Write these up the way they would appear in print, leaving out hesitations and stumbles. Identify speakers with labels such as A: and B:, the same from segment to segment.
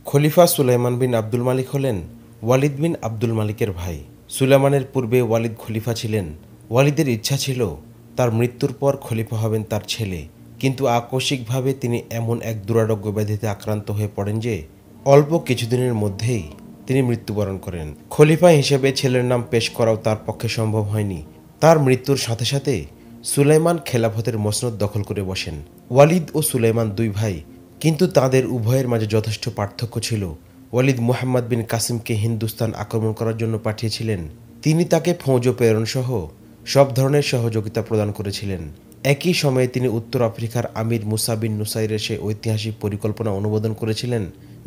A: খলিফা সুলাইমান বিন আব্দুল মালিক হলেন ওয়ালিদ বিন আব্দুল মালিকের ভাই। সুলাইমানের পূর্বে ওয়ালিদ খলিফা ছিলেন। ওয়ালিদের ইচ্ছা ছিল তার মৃত্যুর পর খলিফা হবেন তার ছেলে, কিন্তু আকস্মিকভাবে তিনি এমন এক দুরারোগ্য ব্যাধিতে আক্রান্ত হয়ে পড়েন যে অল্প কিছুদিনের মধ্যেই তিনি মৃত্যুবরণ করেন। খলিফা হিসেবে ছেলের নাম পেশ করাও তার পক্ষে সম্ভব হয়নি। তার মৃত্যুর সাথে সাথে সুলাইমান খেলাফতের মসনদ দখল করে বসেন। ওয়ালিদ ও সুলাইমান দুই ভাই, কিন্তু তাদের উভয়ের মাঝে যথেষ্ট পার্থক্য ছিল। ওয়ালিদ মুহাম্মদ বিন কাসিমকে হিন্দুস্তান আক্রমণ করার জন্য পাঠিয়েছিলেন। তিনি তাকে ফৌজ প্রেরণ সহ সব ধরনের সহযোগিতা প্রদান করেছিলেন। একই সময়ে তিনি উত্তর আফ্রিকার আমির মুসা বিন নুসাইরের সে ঐতিহাসিক পরিকল্পনা অনুমোদন করেছিলেন,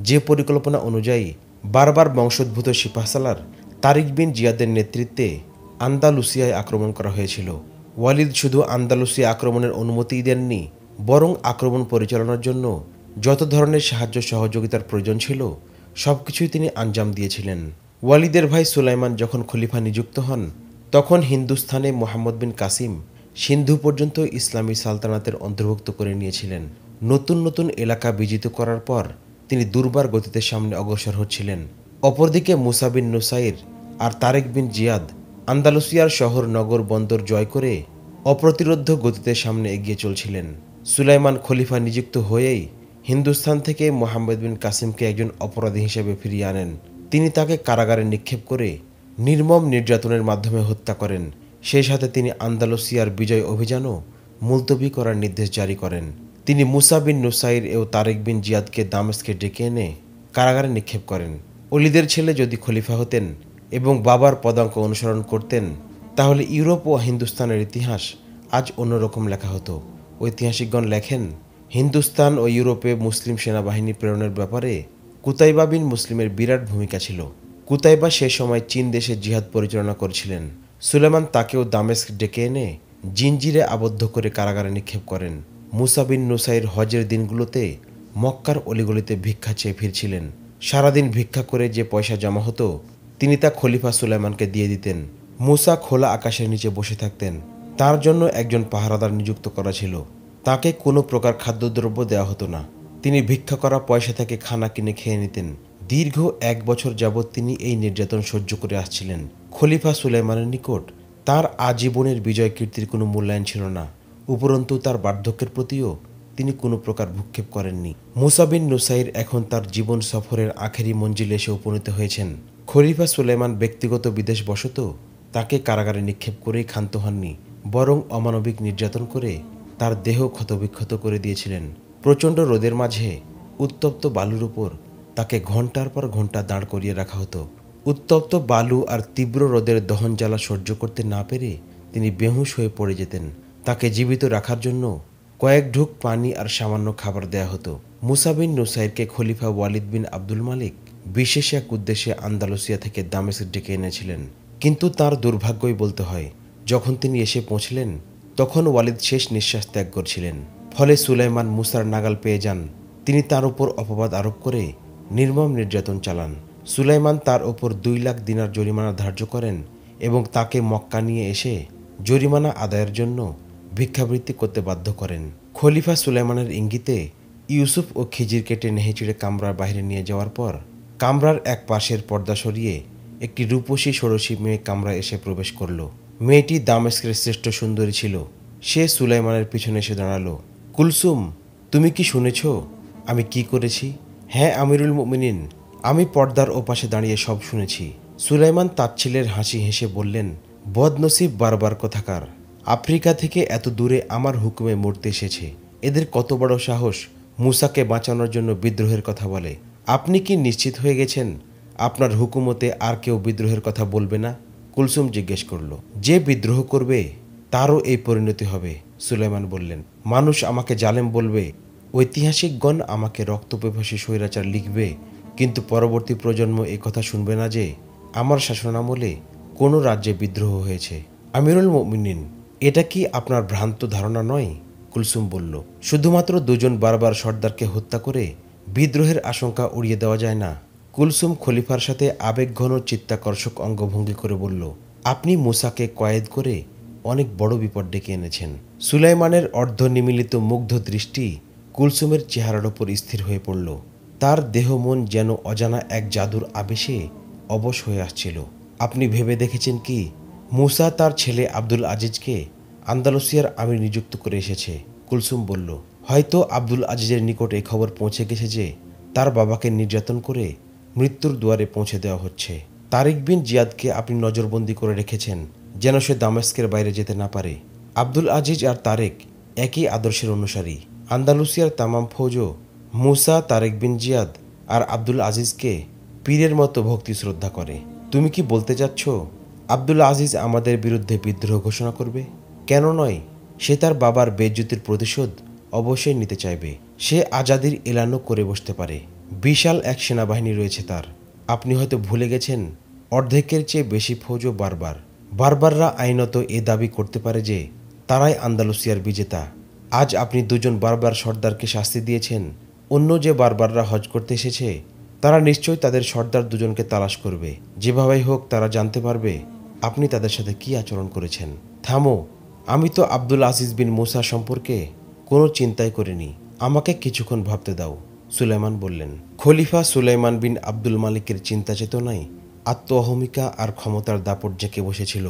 A: যে পরিকল্পনা অনুযায়ী বারবার বংশোদ্ভূত সিপাহসালার তারিক বিন জিয়াদের নেতৃত্বে আন্দালুসিয়ায় আক্রমণ করা হয়েছিল। ওয়ালিদ শুধু আন্দালুসিয়া আক্রমণের অনুমতিই দেননি, বরং আক্রমণ পরিচালনার জন্য যত ধরনের সাহায্য সহযোগিতার প্রয়োজন ছিল সবকিছুই তিনি আঞ্জাম দিয়েছিলেন। ওয়ালিদের ভাই সুলাইমান যখন খলিফা নিযুক্ত হন, তখন হিন্দুস্তানে মোহাম্মদ বিন কাসিম সিন্ধু পর্যন্ত ইসলামী সালতানাতের অন্তর্ভুক্ত করে নিয়েছিলেন। নতুন নতুন এলাকা বিজিত করার পর তিনি দুর্বার গতিতে সামনে অগ্রসর হচ্ছিলেন। অপরদিকে মুসা বিন নুসাইর আর তারেক বিন জিয়াদ আন্দালুসিয়ার শহর নগর বন্দর জয় করে অপ্রতিরোধ্য গতিতে সামনে এগিয়ে চলছিলেন। সুলাইমান খলিফা নিযুক্ত হয়েই হিন্দুস্তান থেকে মোহাম্মদ বিন কাসিমকে একজন অপরাধী হিসেবে ফিরিয়ে আনেন। তিনি তাকে কারাগারে নিক্ষেপ করে নির্মম নির্যাতনের মাধ্যমে হত্যা করেন। সেই সাথে তিনি আন্দালুসিয়ার বিজয় অভিযানও মুলতবি করার নির্দেশ জারি করেন। তিনি মুসা বিন নুসাইর ও তারেক বিন জিয়াদকে দামেস্কে ডেকে এনে কারাগারে নিক্ষেপ করেন। ওলিদের ছেলে যদি খলিফা হতেন এবং বাবার পদাঙ্ক অনুসরণ করতেন, তাহলে ইউরোপ ও হিন্দুস্তানের ইতিহাস আজ অন্যরকম লেখা হতো। ঐতিহাসিকগণ লেখেন, হিন্দুস্তান ও ইউরোপে মুসলিম সেনাবাহিনী প্রেরণের ব্যাপারে কুতাইবা বিন মুসলিমের বিরাট ভূমিকা ছিল। কুতাইবা সে সময় চীন দেশে জিহাদ পরিচালনা করছিলেন। সুলেমান তাকেও দামেস্ক ডেকে এনে জিনজিরে আবদ্ধ করে কারাগারে নিক্ষেপ করেন। মুসা বিন নুসাইর হজের দিনগুলোতে মক্কার অলিগলিতে ভিক্ষা চেয়ে ফিরছিলেন। সারাদিন ভিক্ষা করে যে পয়সা জমা হতো তিনি তা খলিফা সুলাইমানকে দিয়ে দিতেন। মুসা খোলা আকাশের নিচে বসে থাকতেন। তার জন্য একজন পাহারাদার নিযুক্ত করা ছিল। তাকে কোনো প্রকার খাদ্যদ্রব্য দেওয়া হতো না। তিনি ভিক্ষা করা পয়সা থেকে খানা কিনে খেয়ে নিতেন। দীর্ঘ 1 বছর যাবৎ তিনি এই নির্যাতন সহ্য করে আসছিলেন। খলিফা সুলাইমানের নিকট তার আজীবনের বিজয় কীর্তির কোনো মূল্যায়ন ছিল না। উপরন্তু তার বার্ধক্যের প্রতিও তিনি কোনো প্রকার ভূক্ষেপ করেননি। মুসা বিন নুসাইর এখন তার জীবন সফরের আখেরি মঞ্জিলে এসে উপনীত হয়েছেন। খলিফা সুলাইমান ব্যক্তিগত বিদেশ বশত তাকে কারাগারে নিক্ষেপ করেই ক্ষান্ত হননি, বরং অমানবিক নির্যাতন করে তার দেহ ক্ষতবিক্ষত করে দিয়েছিলেন। প্রচণ্ড রোদের মাঝে উত্তপ্ত বালুর উপর তাকে ঘন্টার পর ঘন্টা দাঁড় করিয়ে রাখা হতো। উত্তপ্ত বালু আর তীব্র রোদের দহন জ্বালা সহ্য করতে না পেরে তিনি বেহুঁশ হয়ে পড়ে যেতেন। তাকে জীবিত রাখার জন্য কয়েক ঢুক পানি আর সামান্য খাবার দেয়া হতো। মুসা বিন নুসাইরকে খলিফা ওয়ালিদ বিন আব্দুল মালিক বিশেষ এক উদ্দেশ্যে আন্দালুসিয়া থেকে দামেস্ক ডেকে এনেছিলেন। কিন্তু তার দুর্ভাগ্যই বলতে হয়, যখন তিনি এসে পৌঁছলেন তখন ওয়ালিদ শেষ নিঃশ্বাস ত্যাগ করছিলেন। ফলে সুলাইমান মুসার নাগাল পেয়ে যান। তিনি তার উপর অপবাদ আরোপ করে নির্মম নির্যাতন চালান। সুলাইমান তার ওপর 2 লাখ দিনার জরিমানা ধার্য করেন এবং তাকে মক্কা নিয়ে এসে জরিমানা আদায়ের জন্য ভিক্ষাবৃত্তি করতে বাধ্য করেন। খলিফা সুলাইমানের ইঙ্গিতে ইউসুফ ও খিজিরকে টেনে হেঁচড়ে কামরার বাইরে নিয়ে যাওয়ার পর কামরার এক পাশের পর্দা সরিয়ে একটি রূপসী ষোড়শী মেয়ে কামরায় এসে প্রবেশ করল। মেয়েটি দামেস্কের শ্রেষ্ঠ সুন্দরী ছিল। সে সুলাইমানের পিছনে এসে দাঁড়ালো। কুলসুম, তুমি কি শুনেছ আমি কি করেছি? হ্যাঁ আমিরুল মুমিনিন, আমি পর্দার ওপাশে দাঁড়িয়ে সব শুনেছি। সুলাইমান তাচ্ছিলের হাসি হেসে বললেন, বদনসিব বারবার কথাকার, আফ্রিকা থেকে এত দূরে আমার হুকুমে মরতে এসেছে। এদের কত বড় সাহস মুসাকে বাঁচানোর জন্য বিদ্রোহের কথা বলে। আপনি কি নিশ্চিত হয়ে গেছেন আপনার হুকুমতে আর কেউ বিদ্রোহের কথা বলবে না? কুলসুম জিজ্ঞেস করল। যে বিদ্রোহ করবে তারও এই পরিণতি হবে। সুলাইমান বললেন, মানুষ আমাকে জালেম বলবে, ঐতিহাসিকগণ আমাকে রক্তপিপাসী স্বৈরাচার লিখবে, কিন্তু পরবর্তী প্রজন্ম এ কথা শুনবে না যে আমার শাসনামলে কোনো রাজ্যে বিদ্রোহ হয়েছে। আমিরুল মুমিনিন, এটা কি আপনার ভ্রান্ত ধারণা নয়? কুলসুম বলল, শুধুমাত্র 2 জন বারবার সর্দারকে হত্যা করে বিদ্রোহের আশঙ্কা উড়িয়ে দেওয়া যায় না। কুলসুম খলিফার সাথে আবেগঘন চিত্তাকর্ষক অঙ্গভঙ্গি করে বলল, আপনি মুসাকে কয়েদ করে অনেক বড় বিপদ ডেকে এনেছেন। সুলাইমানের অর্ধনিমিলিত মুগ্ধ দৃষ্টি কুলসুমের চেহারার ওপর স্থির হয়ে পড়ল। তার দেহ মন যেন অজানা এক জাদুর আবেশে অবশ হয়ে আসছিল। আপনি ভেবে দেখেছেন কি, মুসা তার ছেলে আব্দুল আজিজকে আন্দালুসিয়ার আমির নিযুক্ত করে এসেছে? কুলসুম বলল, হয়তো আব্দুল আজিজের নিকট এই খবর পৌঁছে গেছে যে তার বাবাকে নির্যাতন করে মৃত্যুর দুয়ারে পৌঁছে দেওয়া হচ্ছে। তারিক বিন জিয়াদকে আপনি নজরবন্দি করে রেখেছেন যেন সে দামেস্কের বাইরে যেতে না পারে। আব্দুল আজিজ আর তারেক একই আদর্শের অনুসারী। আন্দালুসিয়ার তামাম ফৌজও মুসা, তারেক বিন জিয়াদ আর আব্দুল আজিজকে পীরের মতো ভক্তি শ্রদ্ধা করে। তুমি কি বলতে চাচ্ছ আব্দুল আজিজ আমাদের বিরুদ্ধে বিদ্রোহ ঘোষণা করবে? কেন নয়, সে তার বাবার বেইজ্জতির প্রতিশোধ অবশ্যই নিতে চাইবে। সে আজাদির এলানও করে বসতে পারে। বিশাল এক সেনাবাহিনী রয়েছে তার। আপনি হয়তো ভুলে গেছেন, অর্ধেকের চেয়ে বেশি ফৌজও বারবাররা আইনত এ দাবি করতে পারে যে তারাই আন্দালুসিয়ার বিজেতা। আজ আপনি দুজন বারবার সর্দারকে শাস্তি দিয়েছেন। অন্য যে বারবাররা হজ করতে এসেছে তারা নিশ্চয়ই তাদের সর্দার দুজনকে তালাশ করবে। যেভাবেই হোক তারা জানতে পারবে আপনি তাদের সাথে কি আচরণ করেছেন। থামো, আমি তো আব্দুল আজিজ বিন মুসা সম্পর্কে কোনো চিন্তাই করিনি। আমাকে কিছুক্ষণ ভাবতে দাও, সুলাইমান বললেন। খলিফা সুলাইমান বিন আব্দুল মালিকের চিন্তা চেতনায় আত্ম অহমিকা আর ক্ষমতার দাপট জেঁকে বসেছিল।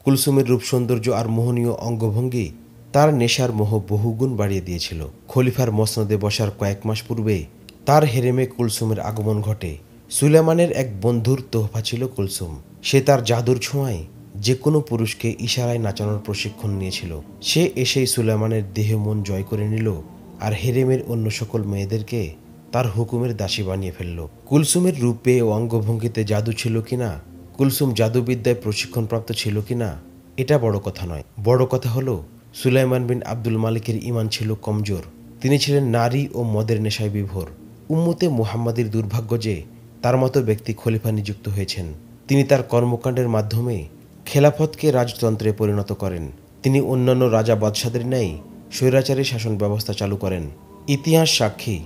A: কুলসুমের রূপ সৌন্দর্য আর মোহনীয় অঙ্গভঙ্গি তার নেশার মোহ বহুগুণ বাড়িয়ে দিয়েছিল। খলিফার মসনদে বসার কয়েক মাস পূর্বে তার হেরেমে কুলসুমের আগমন ঘটে। সুলেমানের এক বন্ধুর তোহফা ছিল কুলসুম। সে তার জাদুর ছোঁয়ায় যে কোনো পুরুষকে ইশারায় নাচানোর প্রশিক্ষণ নিয়েছিল। সে এসেই সুলেমানের দেহ মন জয় করে নিল আর হেরেমের অন্য সকল মেয়েদেরকে তার হুকুমের দাসী বানিয়ে ফেলল। কুলসুমের রূপে ও অঙ্গভঙ্গিতে জাদু ছিল কিনা, কুলসুম জাদুবিদ্যায় প্রশিক্ষণপ্রাপ্ত ছিল কিনা, এটা বড় কথা নয়। বড় কথা হলো সুলাইমান বিন আব্দুল মালিকের ঈমান ছিল কমজোর। তিনি ছিলেন নারী ও মদের নেশায় বিভোর। উম্মতে মুহাম্মাদির দুর্ভাগ্য যে তার মতো ব্যক্তি খলিফা নিযুক্ত হয়েছেন। তিনি তার কর্মকাণ্ডের মাধ্যমে খেলাফতকে রাজতন্ত্রে পরিণত করেন। তিনি অন্যান্য রাজা বাদশাদের ন্যায় স্বৈরাচারী শাসন ব্যবস্থা চালু করেন। ইতিহাস সাক্ষী,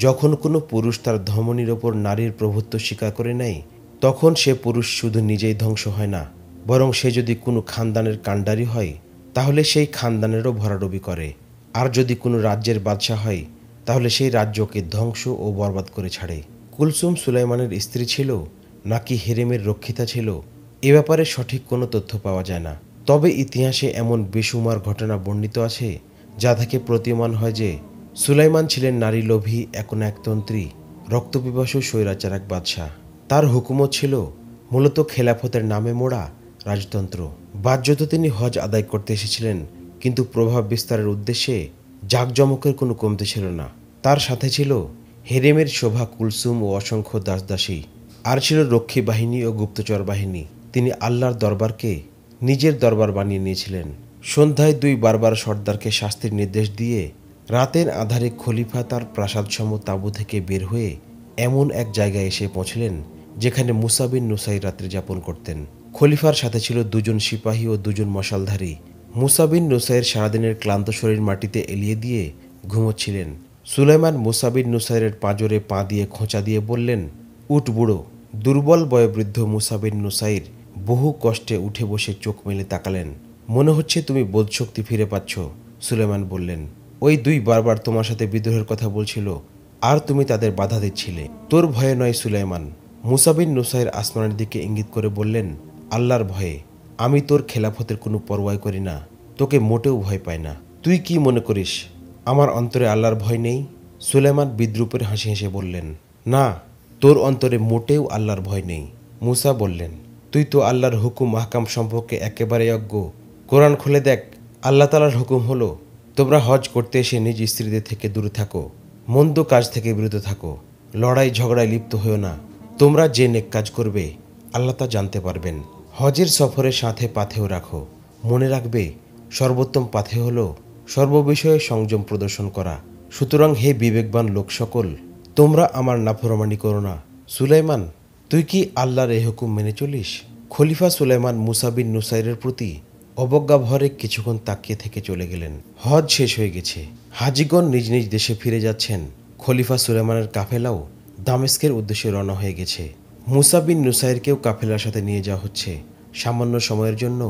A: যখন কোনো পুরুষ তার ধমনীর ওপর নারীর প্রভুত্ব স্বীকার করে নেয়, তখন সে পুরুষ শুধু নিজেই ধ্বংস হয় না, বরং সে যদি কোনো খানদানের কাণ্ডারি হয় তাহলে সেই খানদানেরও ভরাডুবি করে। আর যদি কোনো রাজ্যের বাদশা হয় তাহলে সেই রাজ্যকে ধ্বংস ও বরবাদ করে ছাড়ে। কুলসুম সুলাইমানের স্ত্রী ছিল নাকি হেরেমের রক্ষিতা ছিল, এ ব্যাপারে সঠিক কোনো তথ্য পাওয়া যায় না। তবে ইতিহাসে এমন বেসুমার ঘটনা বর্ণিত আছে যা থেকে প্রতীয়মান হয় যে সুলাইমান ছিলেন নারী লোভী একতন্ত্রী, রক্তপিপাসু স্বৈরাচার এক বাদশাহ। তার হুকুমত ছিল মূলত খেলাফতের নামে মোড়া রাজতন্ত্র। বাহ্যত তিনি হজ আদায় করতে এসেছিলেন, কিন্তু প্রভাব বিস্তারের উদ্দেশ্যে জাঁকজমকের কোনো কমতি ছিল না। তার সাথে ছিল হেরেমের শোভা কুলসুম ও অসংখ্য দাসদাসী, আর ছিল রক্ষী বাহিনী ও গুপ্তচর বাহিনী। তিনি আল্লাহর দরবারকে নিজের দরবার বানিয়ে নিয়েছিলেন। সন্ধ্যায় দুই বারবার সর্দারকে শাস্তির নির্দেশ দিয়ে রাতের আধারে খলিফা তার প্রাসাদসম তাঁবু থেকে বের হয়ে এমন এক জায়গায় এসে পৌঁছলেন যেখানে মুসা বিন নুসাইর রাত্রি যাপন করতেন। খলিফার সাথে ছিল দুজন সিপাহী ও দুজন মশালধারী। মুসা বিন নুসাইর সারাদিনের ক্লান্ত শরীর মাটিতে এলিয়ে দিয়ে ঘুমোচ্ছিলেন। সুলাইমান মুসা বিন নুসাইরের পাঁজরে পা দিয়ে খোঁচা দিয়ে বললেন, উঠ বুড়ো। দুর্বল বয়োবৃদ্ধ মুসা বিন নুসাইর বহু কষ্টে উঠে বসে চোখ মেলে তাকালেন। মনে হচ্ছে তুমি বোধশক্তি ফিরে পাচ্ছ। সুলাইমান বললেন, ওই দুই বারবার তোমার সাথে বিদ্রোহের কথা বলছিল আর তুমি তাদের বাধা দিচ্ছিলে। তোর ভয়ে নয় সুলাইমান। মুসা বিন নুসাইর আসমানের দিকে ইঙ্গিত করে বললেন, আল্লাহর ভয়ে। আমি তোর খেলাফতের কোনো পরোয়া করি না, তোকে মোটেও ভয় পাই না। তুই কি মনে করিস আমার অন্তরে আল্লাহর ভয় নেই? সুলাইমান বিদ্রূপের হাসি হেসে বললেন, না, তোর অন্তরে মোটেও আল্লাহর ভয় নেই। মুসা বললেন, তুই তো আল্লাহর হুকুম মাহকাম সম্পর্কে একেবারে অজ্ঞ। কোরআন খুলে দেখ, আল্লাহ তাআলার হুকুম হলো তোমরা হজ করতে এসে নিজ স্ত্রীদের থেকে দূরে থাকো, মন্দ কাজ থেকে বিরত থাকো, লড়াই ঝগড়ায় লিপ্ত হও না। তোমরা যে নেক কাজ করবে আল্লাহ তা জানতে পারবেন। হজের সফরের সাথে পাথেও রাখো। মনে রাখবে সর্বোত্তম পাথে হলো সর্ববিষয়ে সংযম প্রদর্শন করা। সুতরাং হে বিবেকবান লোক সকল, তোমরা আমার নাফরমানি করো না। সুলাইমান, তুই কি আল্লাহর এই হুকুম মেনে চলিস? খলিফা সুলাইমান মুসা বিন নুসাইরের প্রতি অবজ্ঞা ভরে কিছুক্ষণ তাকিয়ে থেকে চলে গেলেন। হজ শেষ হয়ে গেছে। হাজিগণ নিজ নিজ দেশে ফিরে যাচ্ছেন। খলিফা সুলাইমানের কাফেলাও দামেস্কের উদ্দেশ্যে রওনা হয়ে গেছে। মুসা বিন নুসাইরকেও কাফেলার সাথে নিয়ে যাওয়া হচ্ছে। সামান্য সময়ের জন্য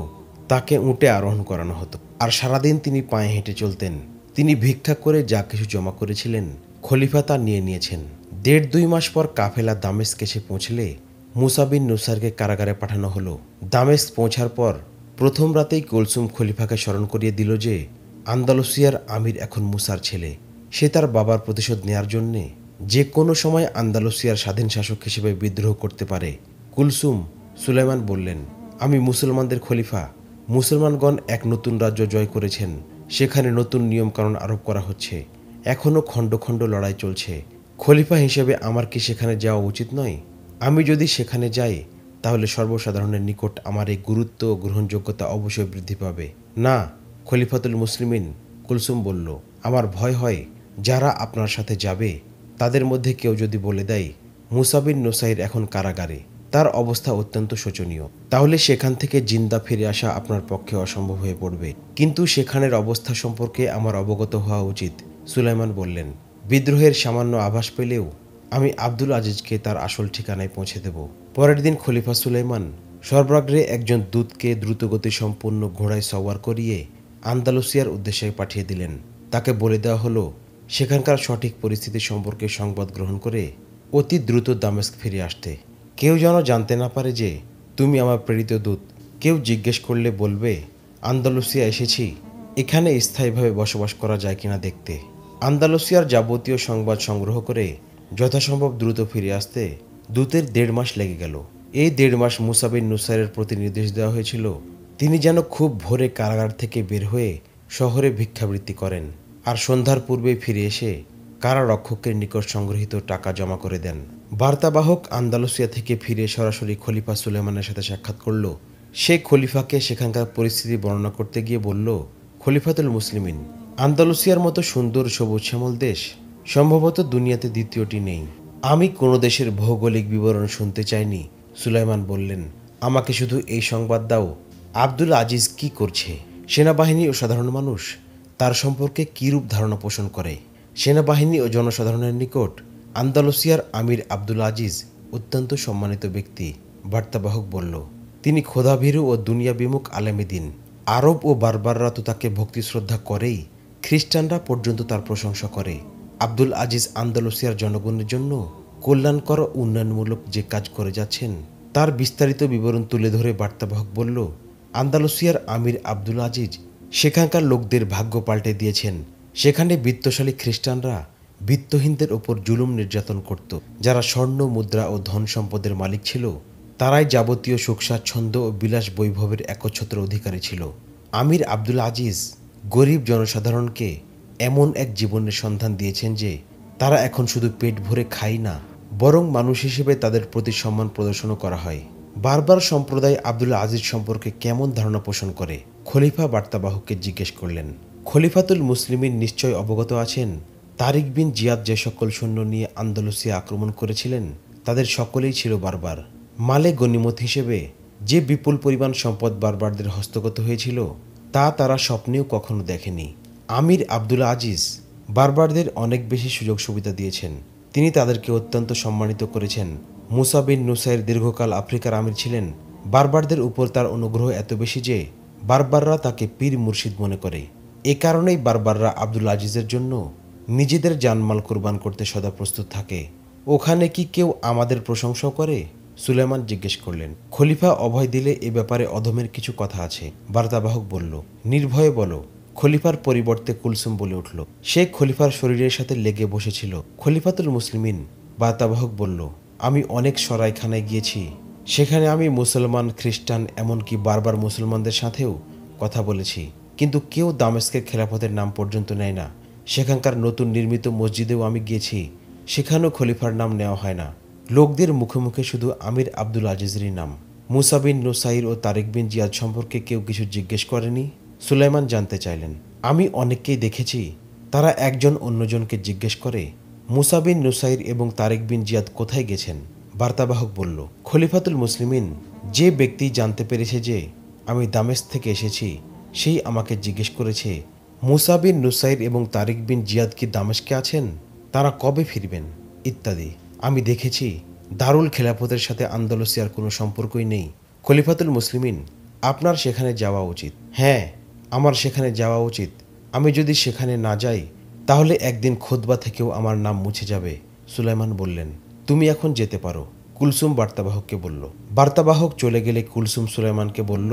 A: তাকে উটে আরোহণ করানো হতো, আর সারাদিন তিনি পায়ে হেঁটে চলতেন। তিনি ভিক্ষা করে যা কিছু জমা করেছিলেন খলিফা তা নিয়ে নিয়েছেন। দেড়-দুই মাস পর কাফেলা দামেস্ক এসে পৌঁছলে মুসা বিন নুসাইরকে কারাগারে পাঠানো হলো। দামেস্ক পৌঁছার পর প্রথম রাতেই কুলসুম খলিফাকে স্মরণ করিয়ে দিল যে আন্দালুসিয়ার আমির এখন মুসার ছেলে। সে তার বাবার প্রতিশোধ নেয়ার জন্যে যে কোনো সময় আন্দালুসিয়ার স্বাধীন শাসক হিসেবে বিদ্রোহ করতে পারে। কুলসুম সুলাইমান বললেন, আমি মুসলমানদের খলিফা। মুসলমানগণ এক নতুন রাজ্য জয় করেছেন, সেখানে নতুন নিয়মকানুন আরোপ করা হচ্ছে। এখনও খণ্ড খণ্ড লড়াই চলছে। খলিফা হিসেবে আমার কি সেখানে যাওয়া উচিত নয়? আমি যদি সেখানে যাই তাহলে সর্বসাধারণের নিকট আমার এই গুরুত্ব ও গ্রহণযোগ্যতা অবশ্যই বৃদ্ধি পাবে। না খলিফাতুল মুসলিমিন, কুলসুম বলল, আমার ভয় হয় যারা আপনার সাথে যাবে তাদের মধ্যে কেউ যদি বলে দেয় মুসা বিন নুসাইর এখন কারাগারে, তার অবস্থা অত্যন্ত শোচনীয়, তাহলে সেখান থেকে জিন্দা ফিরে আসা আপনার পক্ষে অসম্ভব হয়ে পড়বে। কিন্তু সেখানের অবস্থা সম্পর্কে আমার অবগত হওয়া উচিত। সুলাইমান বললেন, বিদ্রোহের সামান্য আভাস পেলেও আমি আব্দুল আজিজকে তার আসল ঠিকানায় পৌঁছে দেব। পরের দিন খলিফা সুলাইমান সর্বাগ্রে একজন দূতকে দ্রুতগতি সম্পন্ন ঘোড়ায় সওয়ার করিয়ে আন্দালুসিয়ার উদ্দেশ্যে পাঠিয়ে দিলেন। তাকে বলে দেওয়া হলো সেখানকার সঠিক পরিস্থিতি সম্পর্কে সংবাদ গ্রহণ করে অতি দ্রুত দামেস্ক ফিরে আসতে। কেউ যেন জানতে না পারে যে তুমি আমার প্রেরিত দূত। কেউ জিজ্ঞেস করলে বলবে আন্দালুসিয়া এসেছি, এখানে স্থায়ীভাবে বসবাস করা যায় কিনা দেখতে। আন্দালুসিয়ার যাবতীয় সংবাদ সংগ্রহ করে যথাসম্ভব দ্রুত ফিরে আসতে দূতের 1.5 মাস লেগে গেল। এই 1.5 মাস মুসা বিন নুসাইরের প্রতি নির্দেশ দেওয়া হয়েছিল তিনি যেন খুব ভোরে কারাগার থেকে বের হয়ে শহরে ভিক্ষাবৃত্তি করেন আর সন্ধ্যার পূর্বেই ফিরে এসে কারারক্ষকের নিকট সংগৃহীত টাকা জমা করে দেন। বার্তাবাহক আন্দালুসিয়া থেকে ফিরে সরাসরি খলিফা সুলাইমানের সাথে সাক্ষাৎ করল। সে খলিফাকে সেখানকার পরিস্থিতি বর্ণনা করতে গিয়ে বলল, খলিফাতুল মুসলিমিন, আন্দালুসিয়ার মতো সুন্দর সবুজ শ্যামল দেশ সম্ভবত দুনিয়াতে দ্বিতীয়টি নেই। আমি কোনো দেশের ভৌগোলিক বিবরণ শুনতে চাইনি। সুলাইমান বললেন, আমাকে শুধু এই সংবাদ দাও, আব্দুল আজিজ কি করছে? সেনাবাহিনী ও সাধারণ মানুষ তার সম্পর্কে কীরূপ ধারণা পোষণ করে? সেনাবাহিনী ও জনসাধারণের নিকট আন্দালুসিয়ার আমির আব্দুল আজিজ অত্যন্ত সম্মানিত ব্যক্তি। বার্তাবাহক বলল, তিনি খোদাভীরু ও দুনিয়া বিমুখ আলেমে দিন। আরব ও বারবাররা তো তাকে ভক্তি শ্রদ্ধা করেই, খ্রিস্টানরা পর্যন্ত তার প্রশংসা করে। আব্দুল আজিজ আন্দালুসিয়ার জনগণের জন্য কল্যাণকর ও উন্নয়নমূলক যে কাজ করে যাচ্ছেন তার বিস্তারিত বিবরণ তুলে ধরে বার্তাবাহক বলল, আন্দালুসিয়ার আমির আব্দুল আজিজ সেখানকার লোকদের ভাগ্য পাল্টে দিয়েছেন। সেখানে বিত্তশালী খ্রিস্টানরা বিত্তহীনদের ওপর জুলুম নির্যাতন করত। যারা স্বর্ণ মুদ্রা ও ধন সম্পদের মালিক ছিল তারাই যাবতীয় সুখ স্বাচ্ছন্দ্য ও বিলাস বৈভবের একচ্ছত্র অধিকারী ছিল। আমির আব্দুল আজিজ গরিব জনসাধারণকে এমন এক জীবনের সন্ধান দিয়েছেন যে তারা এখন শুধু পেট ভরে খায় না, বরং মানুষ হিসেবে তাদের প্রতি সম্মান প্রদর্শনও করা হয়। বারবার সম্প্রদায় আব্দুল আজিজ সম্পর্কে কেমন ধারণা পোষণ করে? খলিফা বার্তাবাহককে জিজ্ঞেস করলেন। খলিফাতুল মুসলিমিন নিশ্চয় অবগত আছেন তারিক বিন জিয়াদ যে সকল সৈন্য নিয়ে আন্দালুসিয়া আক্রমণ করেছিলেন তাদের সকলেই ছিল বারবার। মালে গনিমত হিসেবে যে বিপুল পরিমাণ সম্পদ বারবারদের হস্তগত হয়েছিল তা তারা স্বপ্নেও কখনো দেখেনি। আমির আব্দুল আজিজ বারবারদের অনেক বেশি সুযোগ সুবিধা দিয়েছেন। তিনি তাদেরকে অত্যন্ত সম্মানিত করেছেন। মুসা বিন নুসাইর দীর্ঘকাল আফ্রিকার আমির ছিলেন। বারবারদের উপর তার অনুগ্রহ এত বেশি যে বারবাররা তাকে পীর মুর্শিদ মনে করে। এ কারণেই বারবাররা আব্দুল আজিজের জন্য নিজেদের জানমাল কোরবান করতে সদা প্রস্তুত থাকে। ওখানে কি কেউ আমাদের প্রশংসাও করে? সুলাইমান জিজ্ঞেস করলেন। খলিফা অভয় দিলে এ ব্যাপারে অধমের কিছু কথা আছে। বার্তাবাহক বলল, নির্ভয়ে বলো। খলিফার পরিবর্তে কুলসুম বলে উঠল। সে খলিফার শরীরের সাথে লেগে বসেছিল। খলিফাতুল মুসলিমিন, বার্তাবাহক বলল, আমি অনেক সরাইখানায় গিয়েছি। সেখানে আমি মুসলমান, খ্রিস্টান, এমনকি বারবার মুসলমানদের সাথেও কথা বলেছি, কিন্তু কেউ দামেস্কের খেলাফতের নাম পর্যন্ত নেয় না। সেখানকার নতুন নির্মিত মসজিদেও আমি গিয়েছি, সেখানেও খলিফার নাম নেওয়া হয় না। লোকদের মুখে মুখে শুধু আমির আব্দুল আজিজেরই নাম। মুসা বিন নুসাইর ও তারিক বিন জিয়াদ সম্পর্কে কেউ কিছু জিজ্ঞেস করেনি? সুলাইমান জানতে চাইলেন। আমি অনেককেই দেখেছি তারা একজন অন্যজনকে জিজ্ঞেস করে মুসা বিন নুসাইর এবং তারিক বিন জিয়াদ কোথায় গেছেন। বার্তাবাহক বলল, খলিফাতুল মুসলিমিন, যে ব্যক্তি জানতে পেরেছে যে আমি দামেস্ক থেকে এসেছি সেই আমাকে জিজ্ঞেস করেছে মুসা বিন নুসাইর এবং তারিক বিন জিয়াদ কি দামেস্কে আছেন, তারা কবে ফিরবেন ইত্যাদি। আমি দেখেছি দারুল খেলাফতের সাথে আন্দালুসিয়ার কোনো সম্পর্কই নেই। খলিফাতুল মুসলিমিন, আপনার সেখানে যাওয়া উচিত। হ্যাঁ, আমার সেখানে যাওয়া উচিত। আমি যদি সেখানে না যাই তাহলে একদিন খুতবা থেকেও আমার নাম মুছে যাবে। সুলাইমান বললেন, তুমি এখন যেতে পারো। কুলসুম বার্তাবাহককে বলল। বার্তাবাহক চলে গেলে কুলসুম সুলাইমানকে বলল,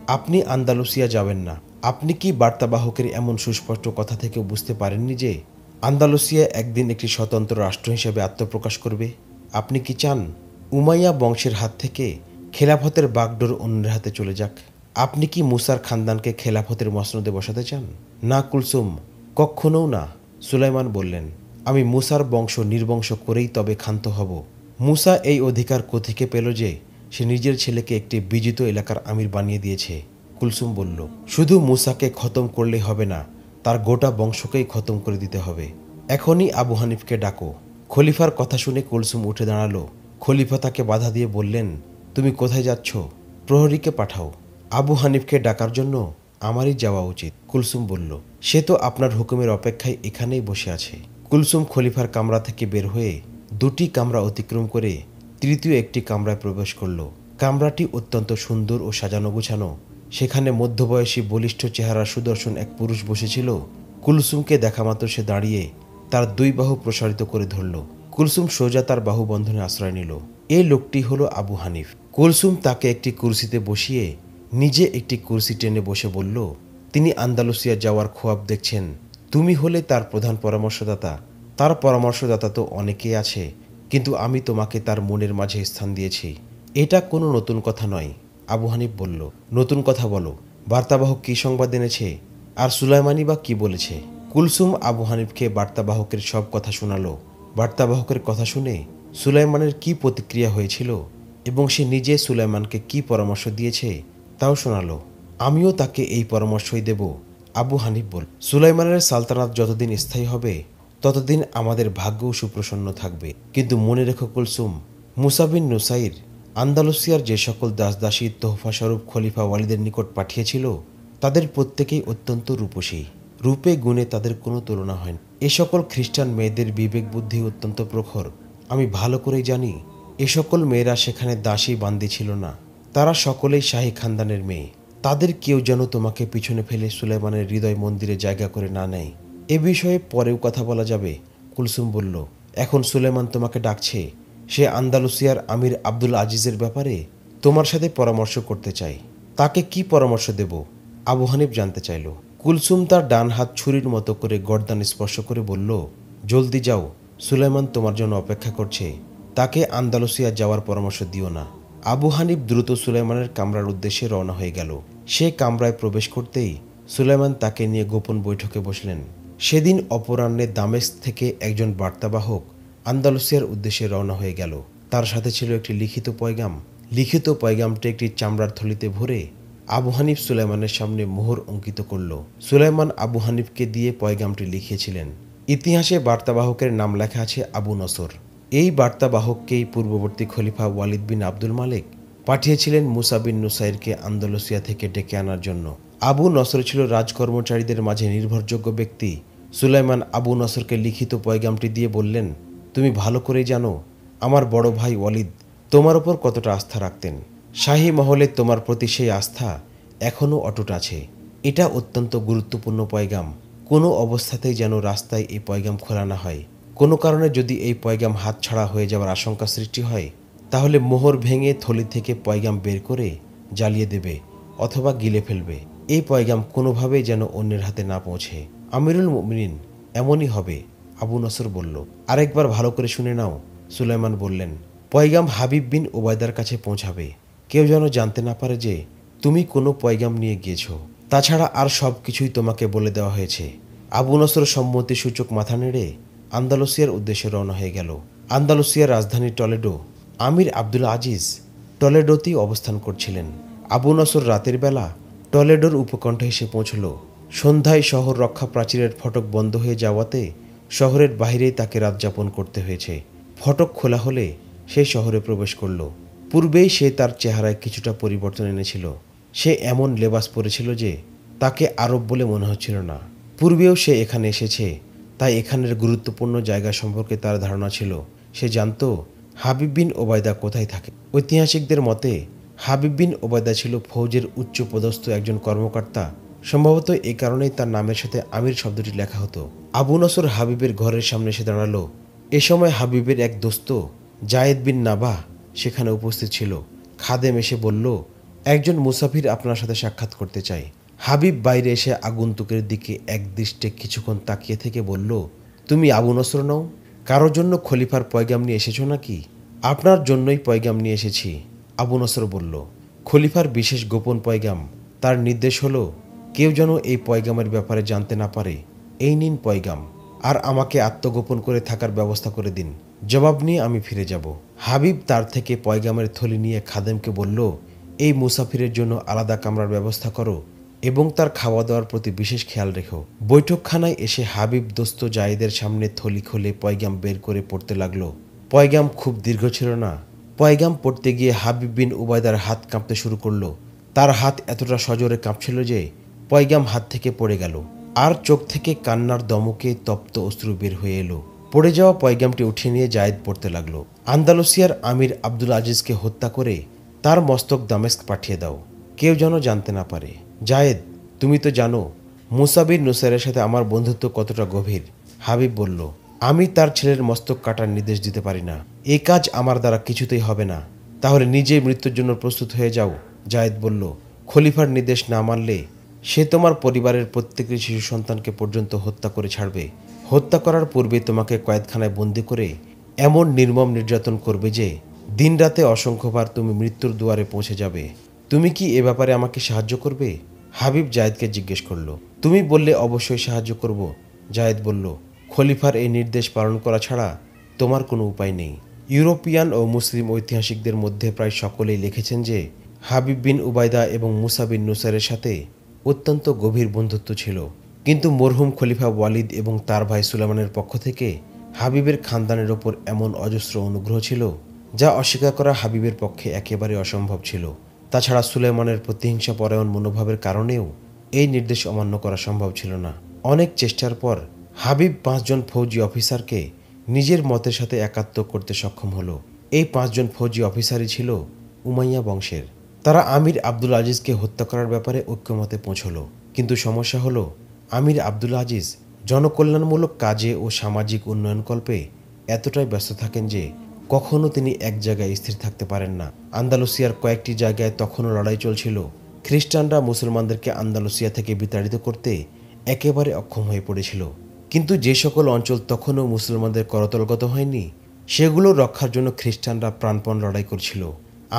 A: আপনি আন্দালুসিয়া যাবেন না। আপনি কি বার্তাবাহকের এমন সুস্পষ্ট কথা থেকে বুঝতে পারেননি যে আন্দালুসিয়া একদিন একটি স্বতন্ত্র রাষ্ট্র হিসেবে আত্মপ্রকাশ করবে? আপনি কি চান উমাইয়া বংশের হাত থেকে খেলাফতের বাগডোর অন্যের হাতে চলে যাক? আপনি কি মুসার খানদানকে খেলাফতের মসনদে বসাতে চান? না কুলসুম, কখনও না। সুলাইমান বললেন, আমি মুসার বংশ নির্বংশ করেই তবে ক্ষান্ত হব। মুসা এই অধিকার কোথেকে পেল যে সে নিজের ছেলেকে একটি বিজিত এলাকার আমির বানিয়ে দিয়েছে? কুলসুম বলল, শুধু মুসাকে খতম করলেই হবে না, তার গোটা বংশকেই খতম করে দিতে হবে। এখনই আবু হানিফকে ডাকো। খলিফার কথা শুনে কুলসুম উঠে দাঁড়ালো। খলিফা তাকে বাধা দিয়ে বললেন, তুমি কোথায় যাচ্ছ? প্রহরীকে পাঠাও। আবু হানিফকে ডাকার জন্য আমারই যাওয়া উচিত। কুলসুম বলল, সে তো আপনার হুকুমের অপেক্ষায় এখানেই বসে আছে। কুলসুম খলিফার কামরা থেকে বের হয়ে দুটি কামরা অতিক্রম করে তৃতীয় একটি কামরায় প্রবেশ করল। কামরাটি অত্যন্ত সুন্দর ও সাজানো গোছানো। সেখানে মধ্যবয়সী বলিষ্ঠ চেহারার সুদর্শন এক পুরুষ বসেছিল। কুলসুমকে দেখামাত্র সে দাঁড়িয়ে তার দুই বাহু প্রসারিত করে ধরল। কুলসুম সোজা তার বাহু বন্ধনে আশ্রয় নিল। এই লোকটি হলো আবু হানিফ। কুলসুম তাকে একটি কুরসিতে বসিয়ে নিজে একটি কুরসি টেনে বসে বলল, তিনি আন্দালুসিয়া যাওয়ার খোয়াব দেখছেন। তুমি হলে তার প্রধান পরামর্শদাতা। তার পরামর্শদাতা তো অনেকেই আছে, কিন্তু আমি তোমাকে তার মনের মাঝে স্থান দিয়েছি। এটা কোনো নতুন কথা নয়। আবু হানিফ বলল, নতুন কথা বলো। বার্তাবাহক কী সংবাদ এনেছে? আর সুলাইমানি বা কি বলেছে? কুলসুম আবু হানিফকে বার্তাবাহকের সব কথা শোনালো। বার্তাবাহকের কথা শুনে সুলাইমানের কি প্রতিক্রিয়া হয়েছিল এবং সে নিজে সুলাইমানকে কি পরামর্শ দিয়েছে তাও শোনালো। আমিও তাকে এই পরামর্শই দেব। আবু হানিফ বল, সুলাইমানের সালতানাত যতদিন স্থায়ী হবে ততদিন আমাদের ভাগ্যও সুপ্রসন্ন থাকবে। কিন্তু মনে রেখো কুলসুম, মুসা বিন নুসাইর আন্দালুসিয়ার যে সকল দাসদাসী তোহফাস্বরূপ খলিফা ওয়ালিদের নিকট পাঠিয়েছিল তাদের প্রত্যেকেই অত্যন্ত রূপসী। রূপে গুণে তাদের কোনো তুলনা হয় না। এ সকল খ্রিস্টান মেয়েদের বিবেক বুদ্ধি অত্যন্ত প্রখর। আমি ভালো করেই জানি এ সকল মেয়েরা সেখানে দাসী বান্দি ছিল না। তারা সকলেই শাহী খানদানের মেয়ে। তাদের কেউ যেন তোমাকে পিছনে ফেলে সুলাইমানের হৃদয় মন্দিরে জায়গা করে না নেয়। এ বিষয়ে পরেও কথা বলা যাবে। কুলসুম বলল, এখন সুলাইমান তোমাকে ডাকছে। সে আন্দালুসিয়ার আমির আব্দুল আজিজের ব্যাপারে তোমার সাথে পরামর্শ করতে চাই। তাকে কি পরামর্শ দেব? আবু হানিফ জানতে চাইল। কুলসুম তার ডান হাত ছুরির মতো করে গর্দান স্পর্শ করে বলল, জলদি যাও, সুলাইমান তোমার জন্য অপেক্ষা করছে। তাকে আন্দালুসিয়া যাওয়ার পরামর্শ দিও না। আবু হানিফ দ্রুত সুলাইমানের কামরার উদ্দেশ্যে রওনা হয়ে গেল। সে কামরায় প্রবেশ করতেই সুলাইমান তাকে নিয়ে গোপন বৈঠকে বসলেন। সেদিন অপরাহ্নে দামেস্ক থেকে একজন বার্তাবাহক আন্দালুসিয়ার উদ্দেশ্যে রওনা হয়ে গেল। তার সাথে ছিল একটি লিখিত পয়গাম। লিখিত পয়গামটি একটি চামড়ার থলিতে ভরে আবু হানিফ সুলাইমানের সামনে মোহর অঙ্কিত করল। সুলাইমান আবু হানিফকে দিয়ে পয়গামটি লিখিয়েছিলেন। ইতিহাসে বার্তাবাহকের নাম লেখা আছে আবু নসর। এই বার্তাবাহককেই পূর্ববর্তী খলিফা ওয়ালিদ বিন আব্দুল মালিক পাঠিয়েছিলেন মুসা বিন নুসাইরকে আন্দালুসিয়া থেকে ডেকে আনার জন্য। আবু নসর ছিল রাজকর্মচারীদের মাঝে নির্ভরযোগ্য ব্যক্তি। সুলাইমান আবু নসরকে লিখিত পয়গামটি দিয়ে বললেন, তুমি ভালো করেই জানো আমার বড় ভাই ওয়ালিদ তোমার ওপর কতটা আস্থা রাখতেন। শাহী মহলে তোমার প্রতি সেই আস্থা এখনও অটুট আছে। এটা অত্যন্ত গুরুত্বপূর্ণ পয়গাম। কোনো অবস্থাতেই যেন রাস্তায় এই পয়গাম খোলা না হয়। কোনো কারণে যদি এই পয়গাম হাতছাড়া হয়ে যাওয়ার আশঙ্কা সৃষ্টি হয় তাহলে মোহর ভেঙে থলি থেকে পয়গাম বের করে জ্বালিয়ে দেবে অথবা গিলে ফেলবে। এই পয়গাম কোনোভাবেই যেন অন্যের হাতে না পৌঁছে। আমিরুল মুমিনিন, এমনই হবে। আবু নসর বলল, আরেকবার ভালো করে শুনে নাও। সুলাইমান বললেন, পয়গাম হাবিব বিন ওবায়দার কাছে পৌঁছাবে। কেউ যেন জানতে না পারে যে তুমি কোনো পয়গাম নিয়ে গিয়েছ। তাছাড়া আর সব কিছুই তোমাকে বলে দেওয়া হয়েছে। আবু নসর সম্মতি সূচক মাথা নেড়ে আন্দালুসিয়ার উদ্দেশ্যে রওনা হয়ে গেল। আন্দালুসিয়ার রাজধানী টলেডো। আমির আব্দুল আজিজ টলেডোতেই অবস্থান করছিলেন। আবু নসর রাতের বেলা টলেডোর উপকণ্ঠে এসে পৌঁছল। সন্ধ্যায় শহর রক্ষা প্রাচীরের ফটক বন্ধ হয়ে যাওয়াতে শহরের বাইরেই তাকে রাত যাপন করতে হয়েছে। ফটক খোলা হলে সে শহরে প্রবেশ করল। পূর্বেই সে তার চেহারায় কিছুটা পরিবর্তন এনেছিল। সে এমন লেবাস পরেছিল যে তাকে আরব বলে মনে হচ্ছিল না। পূর্বেও সে এখানে এসেছে, তাই এখানের গুরুত্বপূর্ণ জায়গা সম্পর্কে তার ধারণা ছিল। সে জানত হাবিব বিন ওবায়দা কোথায় থাকে। ঐতিহাসিকদের মতে হাবিব বিন ওবায়দা ছিল ফৌজের উচ্চপদস্থ একজন কর্মকর্তা। সম্ভবত এই কারণেই তার নামের সাথে আমির শব্দটি লেখা হতো। আবু নসর হাবিবের ঘরের সামনে এসে দাঁড়ালো। এ সময় হাবিবের এক দোস্ত জায়েদ বিন নাবাহ সেখানে উপস্থিত ছিল। খাদেম এসে বলল, একজন মুসাফির আপনার সাথে সাক্ষাৎ করতে চায়। হাবিব বাইরে এসে আগন্তুকের দিকে একদৃষ্টে কিছুক্ষণ তাকিয়ে থেকে বলল, তুমি আবু নসর নও? কারোর জন্য খলিফার পয়গাম নিয়ে এসেছো নাকি? আপনার জন্যই পয়গাম নিয়ে এসেছি, আবু নসর বলল। খলিফার বিশেষ গোপন পয়গাম। তার নির্দেশ হলো কেউ যেন এই পয়গামের ব্যাপারে জানতে না পারে। এই নিন পয়গাম, আর আমাকে আত্মগোপন করে থাকার ব্যবস্থা করে দিন। জবাব নিয়ে আমি ফিরে যাব। হাবিব তার থেকে পয়গামের থলি নিয়ে খাদেমকে বলল, এই মুসাফিরের জন্য আলাদা কামরার ব্যবস্থা করো এবং তার খাওয়া দাওয়ার প্রতি বিশেষ খেয়াল রেখো। বৈঠকখানায় এসে হাবিব দোস্ত জায়েদের সামনে থলি খুলে পয়গাম বের করে পড়তে লাগলো। পয়গাম খুব দীর্ঘ ছিল না। পয়গাম পড়তে গিয়ে হাবিব বিন উবায়দার হাত কাঁপতে শুরু করলো। তার হাত এতটা সজোরে কাঁপছিল যে পয়গাম হাত থেকে পড়ে গেল, আর চোখ থেকে কান্নার দমকে তপ্ত অশ্রু বের হয়ে এলো। পড়ে যাওয়া পয়গামটি উঠিয়ে নিয়ে জায়েদ পড়তে লাগলো, আন্দালুসিয়ার আমির আব্দুল আজিজকে হত্যা করে তার মস্তক দামেস্ক পাঠিয়ে দাও, কেউ যেন জানতে না পারে। জায়েদ, তুমি তো জানো মুসা বিন নুসাইরের সাথে আমার বন্ধুত্ব কতটা গভীর। হাবিব বলল, আমি তার ছেলের মস্তক কাটার নির্দেশ দিতে পারি না। এই কাজ আমার দ্বারা কিছুতেই হবে না। তাহলে নিজেই মৃত্যুর জন্য প্রস্তুত হয়ে যাও। জায়েদ বলল, খলিফার নির্দেশ না মানলে সে তোমার পরিবারের প্রত্যেকটি শিশু সন্তানকে পর্যন্ত হত্যা করে ছাড়বে। হত্যা করার পূর্বে তোমাকে কয়েদখানায় বন্দি করে এমন নির্মম নির্যাতন করবে যে দিনরাতে অসংখ্যবার তুমি মৃত্যুর দুয়ারে পৌঁছে যাবে। তুমি কি এ ব্যাপারে আমাকে সাহায্য করবে? হাবিব জায়েদকে জিজ্ঞেস করল। তুমি বললে অবশ্যই সাহায্য করব। জায়েদ বলল, খলিফার এই নির্দেশ পালন করা ছাড়া তোমার কোনো উপায় নেই। ইউরোপিয়ান ও মুসলিম ঐতিহাসিকদের মধ্যে প্রায় সকলেই লিখেছেন যে হাবিব বিন উবায়দা এবং মুসা বিন নুসাইরের সাথে অত্যন্ত গভীর বন্ধুত্ব ছিল। কিন্তু মরহুম খলিফা ওয়ালিদ এবং তার ভাই সুলাইমানের পক্ষ থেকে হাবিবের খানদানের ওপর এমন অজস্র অনুগ্রহ ছিল যা অস্বীকার করা হাবিবের পক্ষে একেবারে অসম্ভব ছিল। তাছাড়া সুলাইমানের প্রতিহিংসা পরায়ণ মনোভাবের কারণেও এই নির্দেশ অমান্য করা সম্ভব ছিল না। অনেক চেষ্টার পর হাবিব 5 জন ফৌজি অফিসারকে নিজের মতের সাথে একাত্ম করতে সক্ষম হলো। এই 5 জন ফৌজি অফিসারই ছিল উমাইয়া বংশের। তারা আমির আব্দুল আজিজকে হত্যা করার ব্যাপারে ঐক্যমতে পৌঁছল। কিন্তু সমস্যা হলো আমির আব্দুল আজিজ জনকল্যাণমূলক কাজে ও সামাজিক উন্নয়নকল্পে এতটাই ব্যস্ত থাকেন যে কখনো তিনি এক জায়গায় স্থির থাকতে পারেন না। আন্দালুসিয়ার কয়েকটি জায়গায় তখনও লড়াই চলছিল। খ্রিস্টানরা মুসলমানদেরকে আন্দালুসিয়া থেকে বিতাড়িত করতে একেবারে অক্ষম হয়ে পড়েছিল। কিন্তু যে সকল অঞ্চল তখনও মুসলমানদের করতলগত হয়নি, সেগুলো রক্ষার জন্য খ্রিস্টানরা প্রাণপণ লড়াই করছিল।